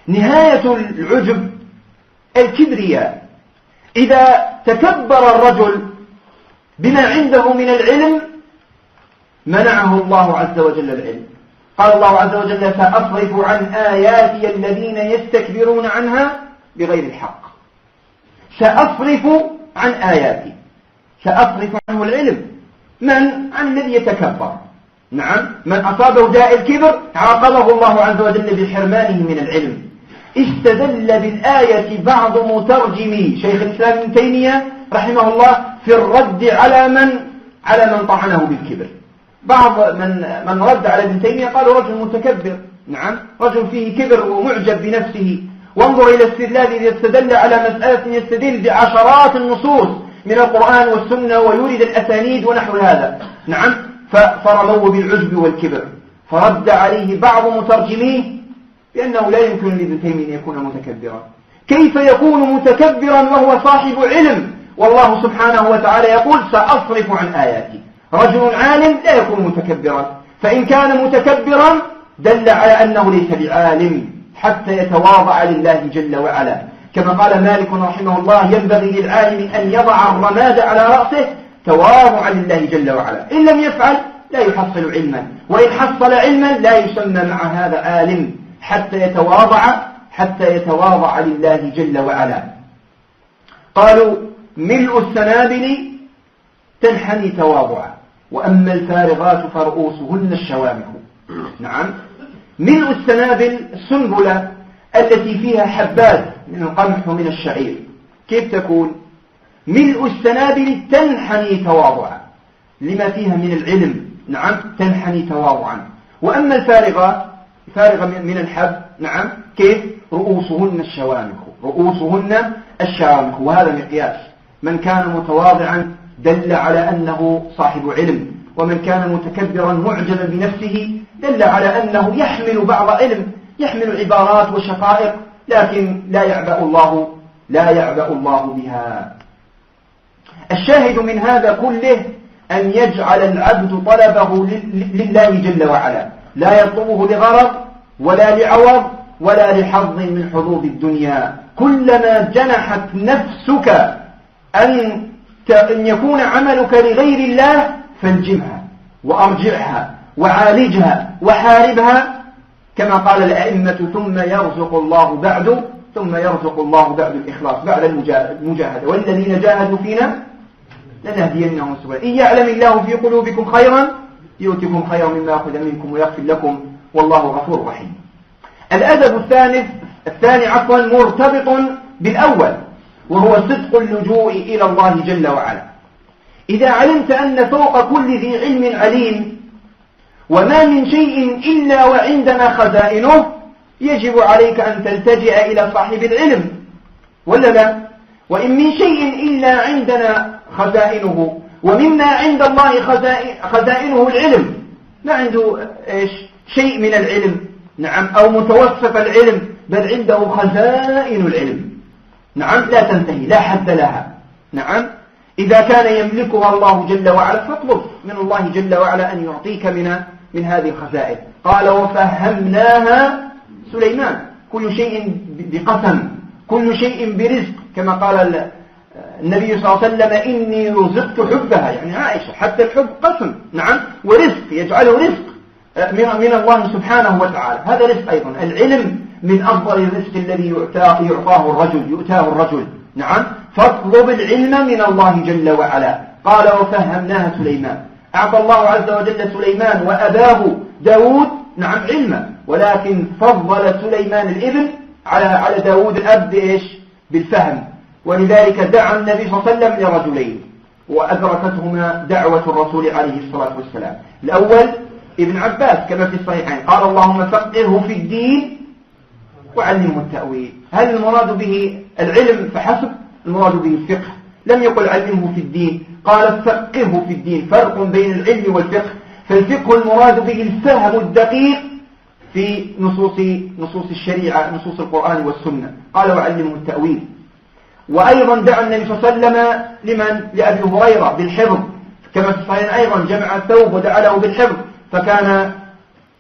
نهاية العجب الكبرياء. إذا تكبر الرجل بما عنده من العلم منعه الله عز وجل العلم. قال الله عز وجل: سأصرف عن آياتي الذين يستكبرون عنها بغير الحق. سأصرف عن آياتي، سأصرف عنه العلم. عن الذي يتكبر. نعم، من أصابه داء الكبر عاقبه الله عز وجل بحرمانه من العلم. استدل بالآية بعض مترجمي شيخ الإسلام ابن تيمية رحمه الله في الرد على من طعنه بالكبر. بعض من رد على ابن تيمية قالوا رجل متكبر. نعم، رجل فيه كبر ومعجب بنفسه. وانظر إلى الاستدلال إذا استدل على مسألة يستدل بعشرات النصوص من القرآن والسنة ويورد الأسانيد ونحو هذا. نعم، فرموه بالعجب والكبر، فرد عليه بعض مترجميه بأنه لا يمكن لابن تيمية أن يكون متكبرا. كيف يكون متكبرا وهو صاحب علم؟ والله سبحانه وتعالى يقول سأصرف عن آياتي. رجل عالم لا يكون متكبرا، فإن كان متكبرا دل على أنه ليس بعالم حتى يتواضع لله جل وعلا، كما قال مالك رحمه الله ينبغي للعالم أن يضع الرماد على رأسه تواضعا لله جل وعلا. إن لم يفعل لا يحصل علما، وإن حصل علما لا يسمى مع هذا عالم حتى يتواضع لله جل وعلا. قالوا ملء السنابل تنحني تواضعا، وأما الفارغات فرؤوسهن الشوامخ. نعم، ملء السنابل السنبلة التي فيها حبات من القمح ومن الشعير كيف تكون؟ ملء السنابل تنحني تواضعا لما فيها من العلم. نعم، تنحني تواضعا. وأما الفارغة من الحب، نعم، كيف؟ رؤوسهن الشوامخ. وهذا مقياس، من كان متواضعا دل على أنه صاحب علم، ومن كان متكبرا معجبا بنفسه دل على أنه يحمل بعض علم، يحمل عبارات وشقائق، لكن لا يعبأ الله بها. الشاهد من هذا كله أن يجعل العبد طلبه لله جل وعلا، لا يطلبه لغرض ولا لعوض ولا لحظ من حظوظ الدنيا. كلما جنحت نفسك أن يكون عملك لغير الله فالجمها وأرجعها وعالجها وحاربها، كما قال الأئمة ثم يرزق الله بعد الإخلاص، بعد المجاهدة. والذين جاهدوا فينا لنهدينهم سبلا. إن يعلم الله في قلوبكم خيرا يؤتكم خيرا مما أخذ منكم ويغفر لكم والله غفور رحيم. الأدب الثاني مرتبط بالأول، وهو صدق اللجوء إلى الله جل وعلا. إذا علمت أن فوق كل ذي علم عليم، وما من شيء إلا وعندنا خزائنه، يجب عليك أن تلتجئ إلى صاحب العلم، ولا لا؟ وإن من شيء إلا عندنا خزائنه، ومما عند الله خزائنه العلم. ما عنده شيء من العلم، نعم، أو متوسط العلم، بل عنده خزائن العلم، نعم، لا تنتهي، لا حد لها. نعم، إذا كان يملكها الله جل وعلا فاطلب من الله جل وعلا أن يعطيك من هذه الخزائن. قال وفهمناها سليمان. كل شيء بقسم، كل شيء برزق، كما قال النبي صلى الله عليه وسلم إني رزقت حبها، يعني عائشة، حتى الحب قسم، نعم، ورزق، يجعله رزق من الله سبحانه وتعالى. هذا رزق أيضا. العلم من أفضل الرزق الذي يؤتاه الرجل، نعم، فاطلب العلم من الله جل وعلا. قال وفهمناها سليمان. أعطى الله عز وجل سليمان وأباه داود، نعم، علما، ولكن فضل سليمان الابن على داود الأب بالفهم. ولذلك دعا النبي صلى الله عليه وسلم لرجلين وأدركتهما دعوة الرسول عليه الصلاة والسلام. الأول ابن عباس كما في الصحيحين، قال اللهم فقهه في الدين وعلمه التأويل. هل المراد به العلم فحسب؟ المراد به الفقه. لم يقل علمه في الدين، قال فقهه في الدين. فرق بين العلم والفقه. فالفقه المراد به الفهم الدقيق في نصوص الشريعة، نصوص القرآن والسنة. قال وعلمه التأويل. وأيضا دعا النبي صلى الله عليه وسلم لأبي هريرة بالحفظ، كما في الصحيحين أيضا جمع الثوب ودعا له بالحفظ، فكان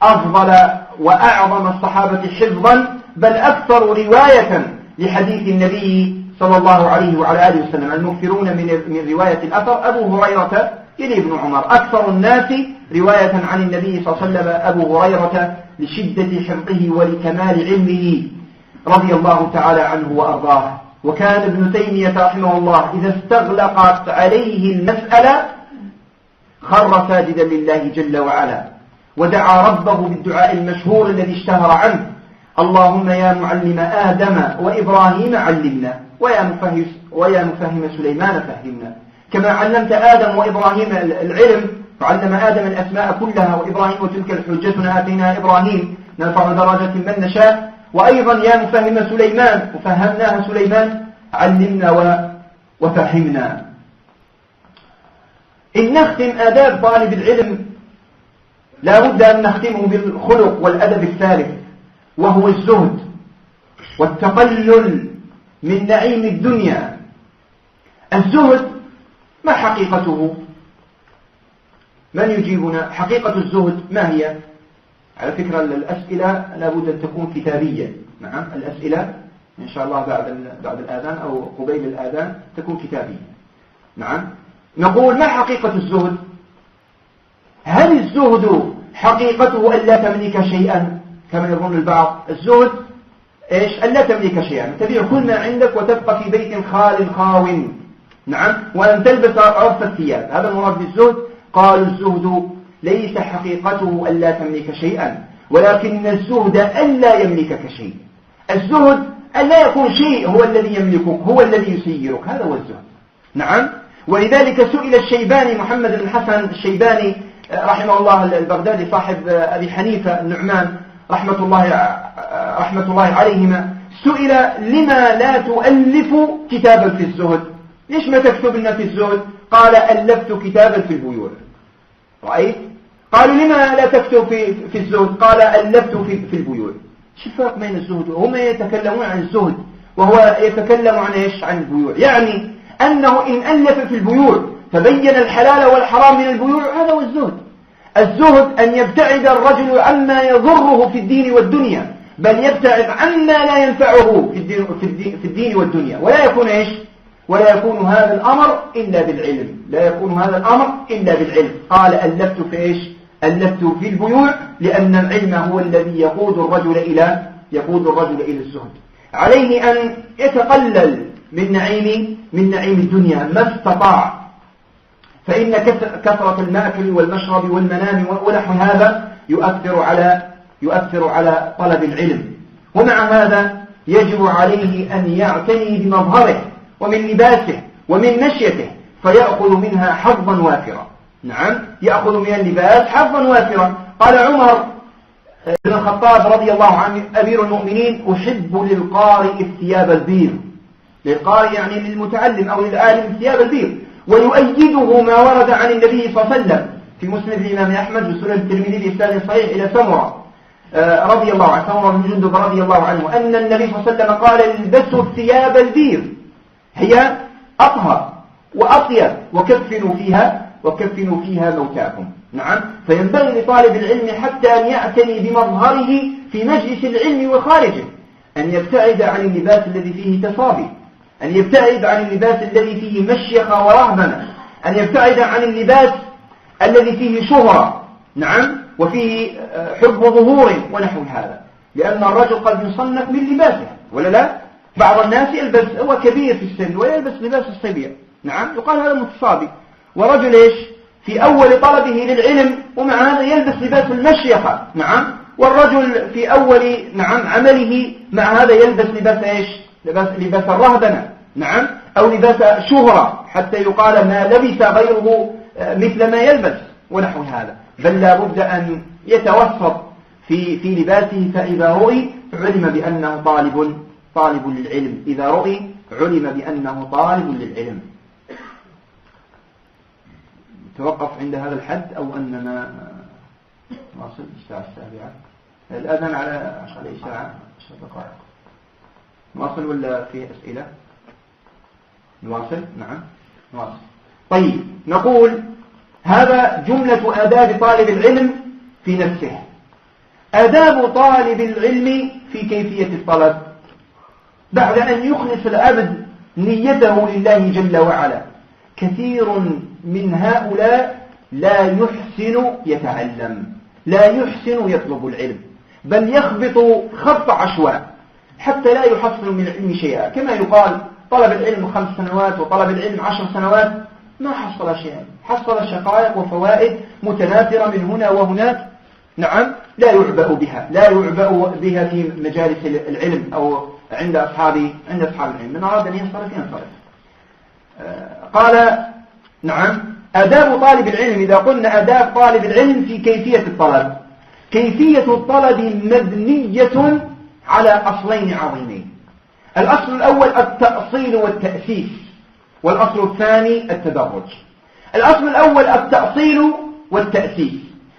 أفضل وأعظم الصحابة حفظا، بل أكثر رواية لحديث النبي صلى الله عليه وعلى آله وسلم. المكثرون من رواية الأثر أبو هريرة إلى ابن عمر. أكثر الناس رواية عن النبي صلى الله عليه وسلم أبو هريرة لشدة حفظه ولكمال علمه رضي الله تعالى عنه وأرضاه. وكان ابن تيمية رحمه الله إذا استغلقت عليه المسألة خر ساجدا لله جل وعلا، ودعا ربه بالدعاء المشهور الذي اشتهر عنه: اللهم يا معلم آدم وإبراهيم علمنا، ويا مفهم سليمان فهمنا. كما علمت آدم وإبراهيم العلم، وعلم آدم الأسماء كلها، وإبراهيم وتلك الحجتنا آتيناها إبراهيم نرفع درجات من نشاء. وأيضا يا مفهم سليمان، وفهمناها سليمان، علمنا وفهمنا. إن نختم آداب طالب العلم لا بد أن نختمه بالخلق والأدب الثالث، وهو الزهد والتقلل من نعيم الدنيا. الزهد ما حقيقته؟ من يجيبنا؟ حقيقة الزهد ما هي؟ على فكرة الأسئلة لابد أن تكون كتابية. نعم، الأسئلة إن شاء الله بعد الآذان أو قبيل الآذان تكون كتابية. نعم، نقول ما حقيقة الزهد؟ هل الزهد حقيقته ألا تملك شيئا كما يظن البعض؟ الزهد إيش؟ ألا تملك شيئا، تبيع كل ما عندك وتبقى في بيت خال خاو. نعم، وأن تلبس عرف الثياب، هذا المراد بالزهد. قالوا الزهد ليس حقيقته ألا تملك شيئا، ولكن الزهد ألا يملكك شيء. الزهد ألا يكون شيء هو الذي يملكك، هو الذي يسيرك، هذا هو الزهد. نعم، ولذلك سئل الشيباني محمد بن حسن الشيباني رحمه الله البغدادي صاحب أبي حنيفة النعمان رحمة الله عليهما، سئل لما لا تؤلف كتابا في الزهد؟ ليش ما تكتب لنا في الزهد؟ قال ألفت كتابا في البيوع. رأيت؟ قالوا لما لا تكتب في الزهد؟ قال ألفت في البيوع. شو الفرق بين الزهد؟ هم يتكلمون عن الزهد وهو يتكلم عن إيش؟ عن البيوع. يعني أنه إن ألف في البيوع فبين الحلال والحرام من البيوع، هذا هو الزهد. الزهد أن يبتعد الرجل عما يضره في الدين والدنيا، بل يبتعد عما لا ينفعه في الدين والدنيا، ولا يكون إيش؟ ولا يكون هذا الأمر إلا بالعلم، لا يكون هذا الأمر إلا بالعلم. قال ألفت في إيش؟ ألفت في البيوع، لأن العلم هو الذي يقود الرجل إلى الزهد. عليه أن يتقلل من نعيم الدنيا ما استطاع، فإن كثرة المأكل والمشرب والمنام ونحو هذا يؤثر على طلب العلم. ومع هذا يجب عليه أن يعتني بمظهره ومن لباسه ومن مشيته، فيأخذ منها حظا وافرا. نعم، يأخذ من اللباس حظا وافرا. قال عمر بن الخطاب رضي الله عنه أمير المؤمنين: أحب للقارئ الثياب البيض. للقارئ يعني للمتعلم أو للعالم الثياب البيض. ويؤيده ما ورد عن النبي صلى الله عليه وسلم في مسند الإمام أحمد وسنن الترمذي بإسناد صحيح إلى سمرة رضي الله عنه، سمرة بن جندب رضي الله عنه، أن النبي صلى الله عليه وسلم قال: البسوا الثياب البيض، هي أطهر وأطيب، وكفنوا فيها موتاكم. نعم، فينبغي لطالب العلم حتى أن يعتني بمظهره في مجلس العلم وخارجه، أن يبتعد عن اللباس الذي فيه تصابي، أن يبتعد عن اللباس الذي فيه مشيخة ورهبنة، أن يبتعد عن اللباس الذي فيه شهرة. نعم، وفيه حب ظهور ونحو هذا، لأن الرجل قد يصنف من لباسه ولا لا؟ بعض الناس يلبس، هو كبير في السن ويلبس لباس الصبية. نعم، يقال هذا متصابي. ورجل إيش؟ في أول طلبه للعلم ومع هذا يلبس لباس المشيخة. نعم، والرجل في أول عمله مع هذا يلبس لباس إيش؟ لباس الرهبنة. نعم، أو لباس شهرة، حتى يقال ما لبس غيره مثل ما يلبس ونحو هذا. بل لا بد أن يتوسط في لباسه، فإذا رؤي علم بأنه طالب للعلم، إذا رؤي علم بأنه طالب للعلم. توقف عند هذا الحد أو أننا نواصل الساعة 7؟ الأذان على 10 ساعة 10 دقائق. نواصل ولا في أسئلة؟ نواصل؟ نعم نواصل. طيب، نقول هذا جملة آداب طالب العلم في نفسه. آداب طالب العلم في كيفية الطلب بعد أن يخلص العبد نيته لله جل وعلا. كثير من هؤلاء لا يحسن يتعلم، لا يحسن يطلب العلم، بل يخبط خبط عشواء حتى لا يحصل من العلم شيئا. كما يقال: طلب العلم 5 سنوات وطلب العلم 10 سنوات، ما حصل شيئا، حصل شقائق وفوائد متناثرة من هنا وهناك. نعم، لا يعبأ بها في مجالس العلم أو عند أصحاب العلم. من أراد أن ينصرف. قال: نعم، آداب طالب العلم. إذا قلنا آداب طالب العلم في كيفية الطلب، كيفية الطلب مبنية على أصلين عظيمين. الأصل الأول التأصيل والتأسيس، والأصل الثاني التدرج. الأصل الأول التأصيل والتأسيس.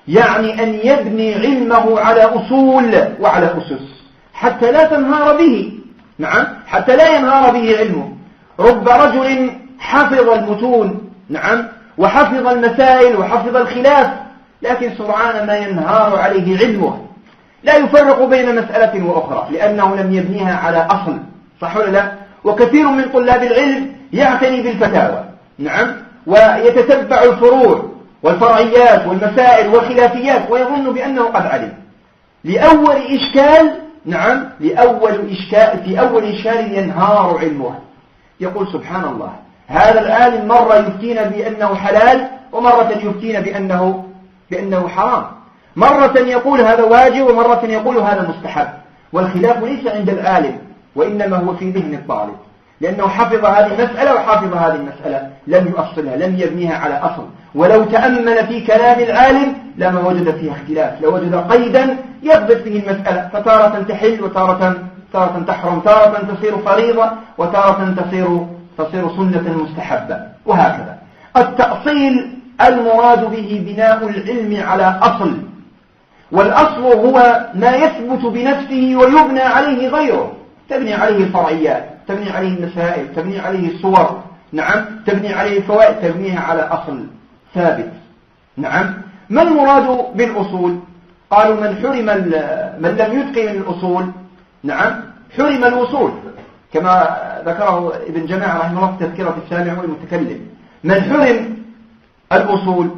يعني أن يبني علمه على أصول وعلى أسس حتى لا تنهار به. نعم، حتى لا ينهار به علمه. رب رجل حفظ المتون، نعم، وحفظ المسائل وحفظ الخلاف، لكن سرعان ما ينهار عليه علمه، لا يفرق بين مسألة وأخرى لأنه لم يبنيها على أصل. صح ولا لا؟ وكثير من طلاب العلم يعتني بالفتاوى، نعم، ويتتبع الفروع والفرعيات والمسائل والخلافيات ويظن بأنه قد علم. لأول إشكال، نعم، في أول إشكال ينهار علمه، يقول سبحان الله، هذا العالم مرة يفتينا بأنه حلال ومرة يفتينا بأنه حرام، مرة يقول هذا واجب ومرة يقول هذا مستحب. والخلاف ليس عند العالم وإنما هو في ذهن الطالب، لأنه حفظ هذه المسألة وحفظ هذه المسألة، لم يؤصلها، لم يبنيها على أصل. ولو تأمل في كلام العالم لما وجد فيها اختلاف، لوجد قيدا يضبط به المسألة، فتارة تحل وتارة تحرم، تارة تصير فريضة وتارة تصير سنة مستحبة، وهكذا. التأصيل المراد به بناء العلم على أصل، والأصل هو ما يثبت بنفسه ويبنى عليه غيره، تبني عليه الفرعيات، تبني عليه المسائل، تبني عليه الصور، نعم، تبني عليه الفوائد، تبنيها على أصل ثابت. نعم. ما المراد بالأصول؟ قالوا من لم يتقن الأصول، نعم، حرم الوصول، كما ذكره ابن جماعة رحمه الله في تذكرة السامع والمتكلم. من حرم الأصول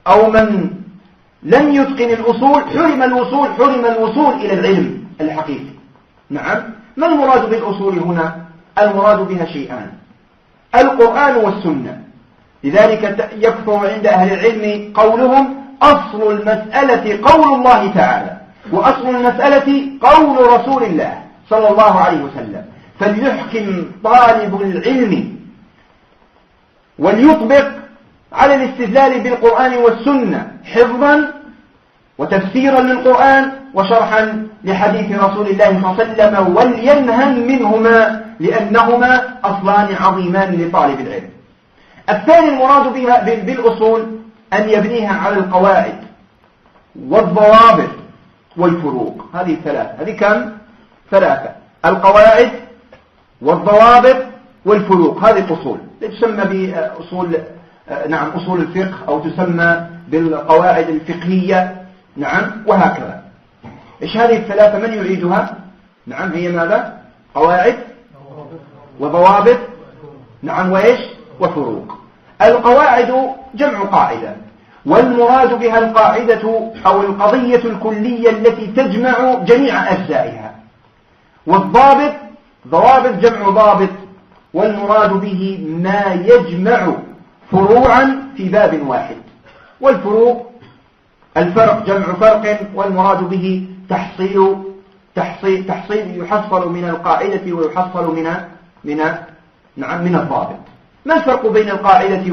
أو من لم يتقن الأصول حرم الوصول إلى العلم الحقيقي. نعم. ما المراد بالأصول هنا؟ المراد بها شيئان: القرآن والسنة. لذلك يكثر عند أهل العلم قولهم: أصل المسألة قول الله تعالى، وأصل المسألة قول رسول الله صلى الله عليه وسلم. فليحكم طالب العلم وليطبق على الاستدلال بالقرآن والسنة حفظا وتفسيرا للقرآن وشرحا لحديث رسول الله صلى الله عليه وسلم، ولينهن منهما لأنهما أصلان عظيمان لطالب العلم. الثاني المراد بالأصول أن يبنيها على القواعد والضوابط والفروق. هذه الثلاثة. هذه كم؟ ثلاثة: القواعد والضوابط والفروق. هذه الأصول تسمى بأصول، نعم، أصول الفقه، أو تسمى بالقواعد الفقهية، نعم، وهكذا. إيش هذه الثلاثة؟ من يعيدها؟ نعم، هي ماذا؟ قواعد وضوابط، نعم، وإيش؟ وفروق. القواعد جمع قاعدة، والمراد بها القاعدة أو القضية الكلية التي تجمع جميع أجزائها. والضابط ضوابط جمع ضابط، والمراد به ما يجمع فروعا في باب واحد. والفروق الفرق جمع فرق، والمراد به تحصيل يحصل من القاعدة ويحصل من الضابط. ما الفرق بين القاعدة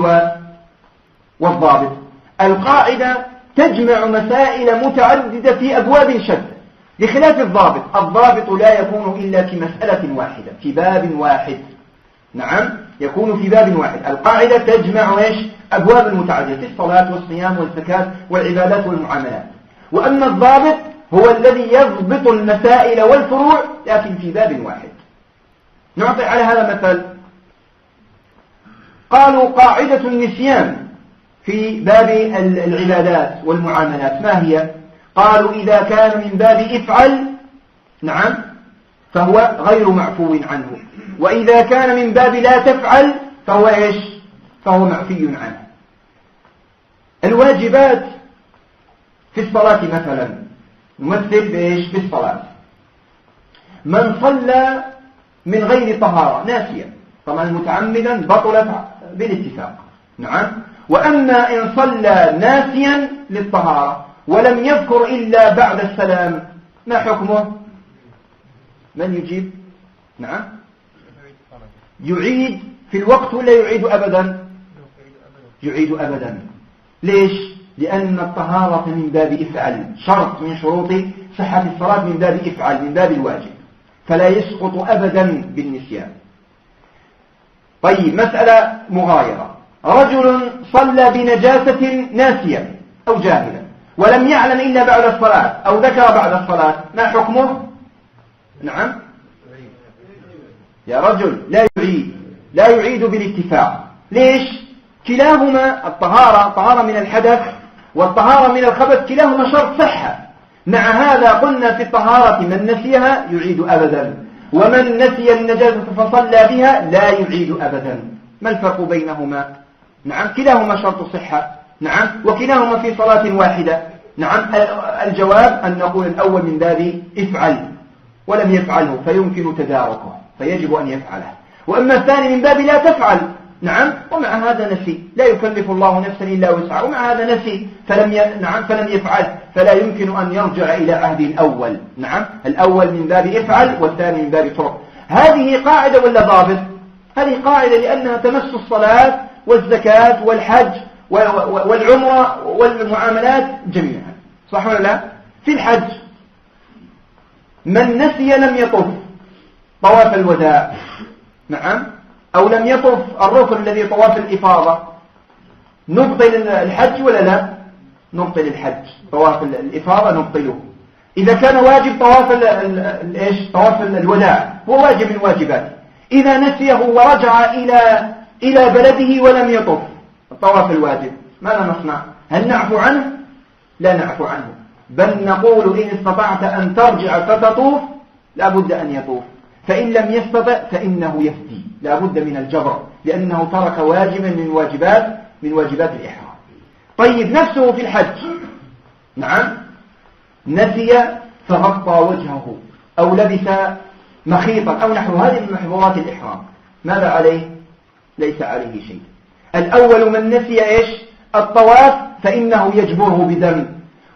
والضابط؟ القاعدة تجمع مسائل متعددة في أبواب شتى، بخلاف الضابط. الضابط لا يكون إلا في مسألة واحدة في باب واحد، نعم، يكون في باب واحد. القاعدة تجمع إيش؟ أبواب متعددة، في الصلاة والصيام والزكاة والعبادات والمعاملات. وأما الضابط هو الذي يضبط المسائل والفروع لكن في باب واحد. نعطي على هذا مثل. قالوا قاعدة النسيان في باب العبادات والمعاملات ما هي؟ قالوا إذا كان من باب افعل، نعم، فهو غير معفو عنه، وإذا كان من باب لا تفعل فهو إيش؟ فهو معفي عنه. الواجبات في الصلاة مثلا نمثل بإيش؟ بالصلاة. من صلى من غير طهارة ناسيا، طبعا متعمدا بطلت بالاتفاق، نعم. وأما إن صلى ناسيا للطهارة ولم يذكر إلا بعد السلام، ما حكمه؟ من يجيب؟ نعم. يعيد في الوقت ولا يعيد أبدا؟ يعيد أبدا. ليش؟ لأن الطهارة من باب افعل، شرط من شروط صحة الصلاة من باب افعل، من باب الواجب، فلا يسقط أبدا بالنسيان. طيب، مسألة مغايرة: رجل صلى بنجاسة ناسيا أو جاهلا، ولم يعلم إلا بعد الصلاة أو ذكر بعد الصلاة، ما حكمه؟ نعم يا رجل لا يعيد بالاتفاق. ليش؟ كلاهما الطهارة، طهارة من الحدث والطهارة من الخبث، كلاهما شرط صحة. مع هذا قلنا في الطهارة من نسيها يعيد أبدا، ومن نسي النجاسة فصلى بها لا يعيد أبدا. ما الفرق بينهما؟ نعم كلاهما شرط صحة، نعم وكلاهما في صلاة واحدة. نعم الجواب أن نقول الأول من باب افعل، ولم يفعله فيمكن تداركه فيجب أن يفعله، وأما الثاني من باب لا تفعل. نعم ومع هذا نسي، لا يكلف الله نفسا إلا وسعها، ومع هذا نسي فلم يفعل، فلا يمكن أن يرجع إلى عهد الأول. نعم الأول من باب افعل والثاني من باب اترك. هذه قاعدة ولا ضابط؟ هذه قاعدة لأنها تمس الصلاة والزكاة والحج والعمرة والمعاملات جميعا، صح ولا لا؟ في الحج من نسي لم يطف طواف الوداع، نعم، أو لم يطف الركن الذي طواف الإفاضة، نبطل الحج ولا لا؟ نبطل الحج، طواف الإفاضة نبطله. إذا كان واجب طواف الوداع هو واجب من واجباته، إذا نسيه ورجع إلى بلده ولم يطف الطواف الواجب، ماذا نصنع؟ هل نعفو عنه؟ لا نعفو عنه، بل نقول إن استطعت أن ترجع فتطوف لا بد أن يطوف، فإن لم يستطع فإنه يفتي، لا بد من الجبر، لأنه ترك واجبا من واجبات الإحرام. طيب نفسه في الحج، نعم، نسي فغطى وجهه أو لبس مخيطا أو نحو هذه من محظورات الإحرام، ماذا عليه؟ ليس عليه شيء. الأول من نسي الطواف فإنه يجبره بدم،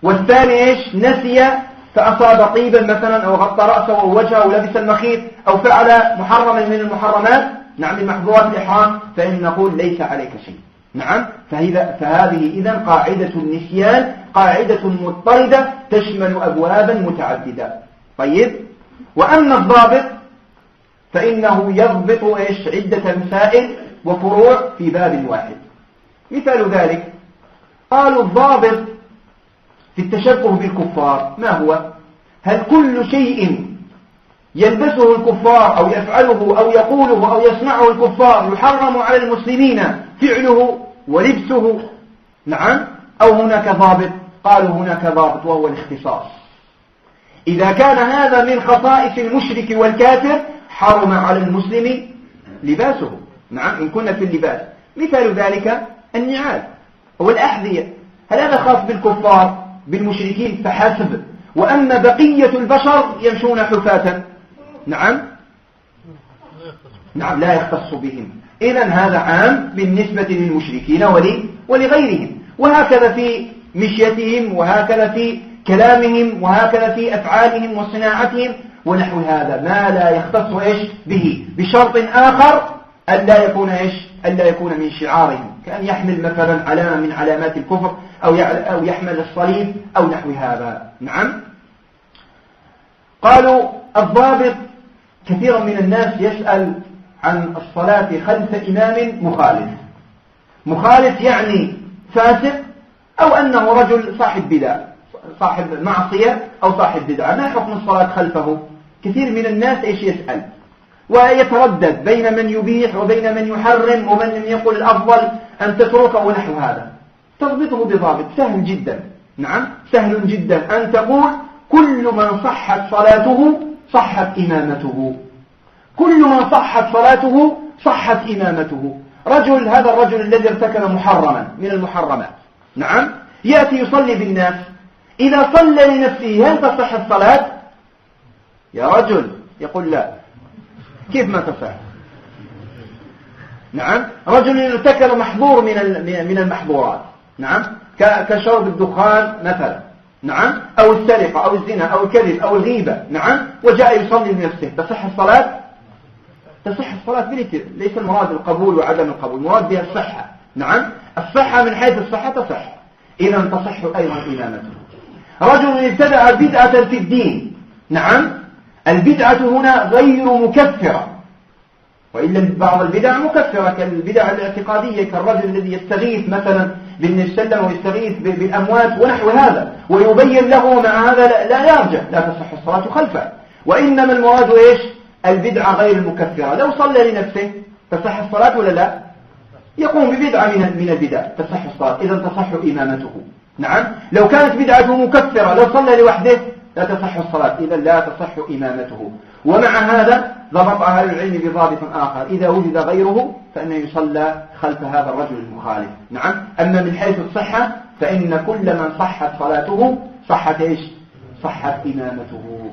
والثاني نسي فأصاب طيبا مثلا أو غطى رأسه أو وجهه أو لبس المخيط أو فعل محرما من المحرمات، نعم من محظورات الإحرام، فإن نقول ليس عليك شيء. نعم فهذه إذن قاعدة النسيان قاعدة مضطردة تشمل أبوابا متعددة. طيب وأما الضابط فإنه يضبط عدة مسائل وفروع في باب واحد. مثال ذلك قالوا الضابط في التشبه بالكفار ما هو؟ هل كل شيء يلبسه الكفار أو يفعله أو يقوله أو يصنعه الكفار يحرم على المسلمين فعله ولبسه؟ نعم، أو هناك ضابط؟ قالوا هناك ضابط وهو الاختصاص. إذا كان هذا من خصائص المشرك والكافر حرم على المسلم لباسه. نعم إن كنا في اللباس. مثال ذلك النعال والأحذية، هل هذا خاص بالكفار بالمشركين فحسب، وأما بقية البشر يمشون حفاة؟ نعم لا يختص بهم. إذن هذا عام بالنسبة للمشركين ولغيرهم، وهكذا في مشيتهم، وهكذا في كلامهم، وهكذا في أفعالهم وصناعتهم ونحو هذا، ما لا يختص به، بشرط آخر ألا يكون من شعارهم، كأن يحمل مثلا علامة من علامات الكفر أو يحمل الصليب أو نحو هذا. نعم قالوا الضابط كثيرا من الناس يسأل عن الصلاة خلف إمام مخالف يعني فاسق، أو أنه رجل صاحب بدع، صاحب معصية أو صاحب بدعة، ما حكم الصلاة خلفه؟ كثير من الناس يسأل ويتردد بين من يبيح وبين من يحرم ومن يقول الأفضل أن تتركه ونحو هذا. تضبطه بضابط سهل جدا. نعم سهل جدا، أن تقول كل من صحت صلاته صحت إمامته، كل من صحت صلاته صحت إمامته. هذا الرجل الذي ارتكب محرما من المحرمات، نعم يأتي يصلي بالناس، إذا صلى لنفسه هل تصح الصلاة؟ يا رجل يقول لا. كيف ما تصح؟ نعم رجل ارتكب محظور من المحظورات، نعم كشرب الدخان مثلا، نعم أو السرقة أو الزنا أو الكذب أو الغيبة، نعم وجاء يصلي لنفسه، تصح الصلاة؟ تصح الصلاة ليس المراد القبول وعدم القبول، المراد بها الصحة. نعم الصحة من حيث الصحة تصح، إذا تصح أيضا إمامته. رجل ابتدع بدعة في الدين، نعم البدعة هنا غير مكفرة، وإلا بعض البدع مكفرة كالبدع الاعتقادية، كالرجل الذي يستغيث مثلا بالنبي صلى الله عليه وسلم ويستغيث بالأموات ونحو هذا، ويبين له مع هذا لا يرجع، لا تصح الصلاة خلفه. وإنما المراد إيش؟ البدعة غير المكفرة. لو صلى لنفسه تصح الصلاة ولا لا؟ يقوم ببدعة من البدع تصح الصلاة، إذا تصح إمامته. نعم. لو كانت بدعته مكفرة، لو صلى لوحده لا تصح الصلاة، إذا لا تصح إمامته. ومع هذا ضبط أهل العلم بضابط آخر: إذا وجد غيره فإنه يصلى خلف هذا الرجل المخالف. نعم. أما من حيث الصحة فإن كل من صحت صلاته صحت إيش؟ صحت إمامته.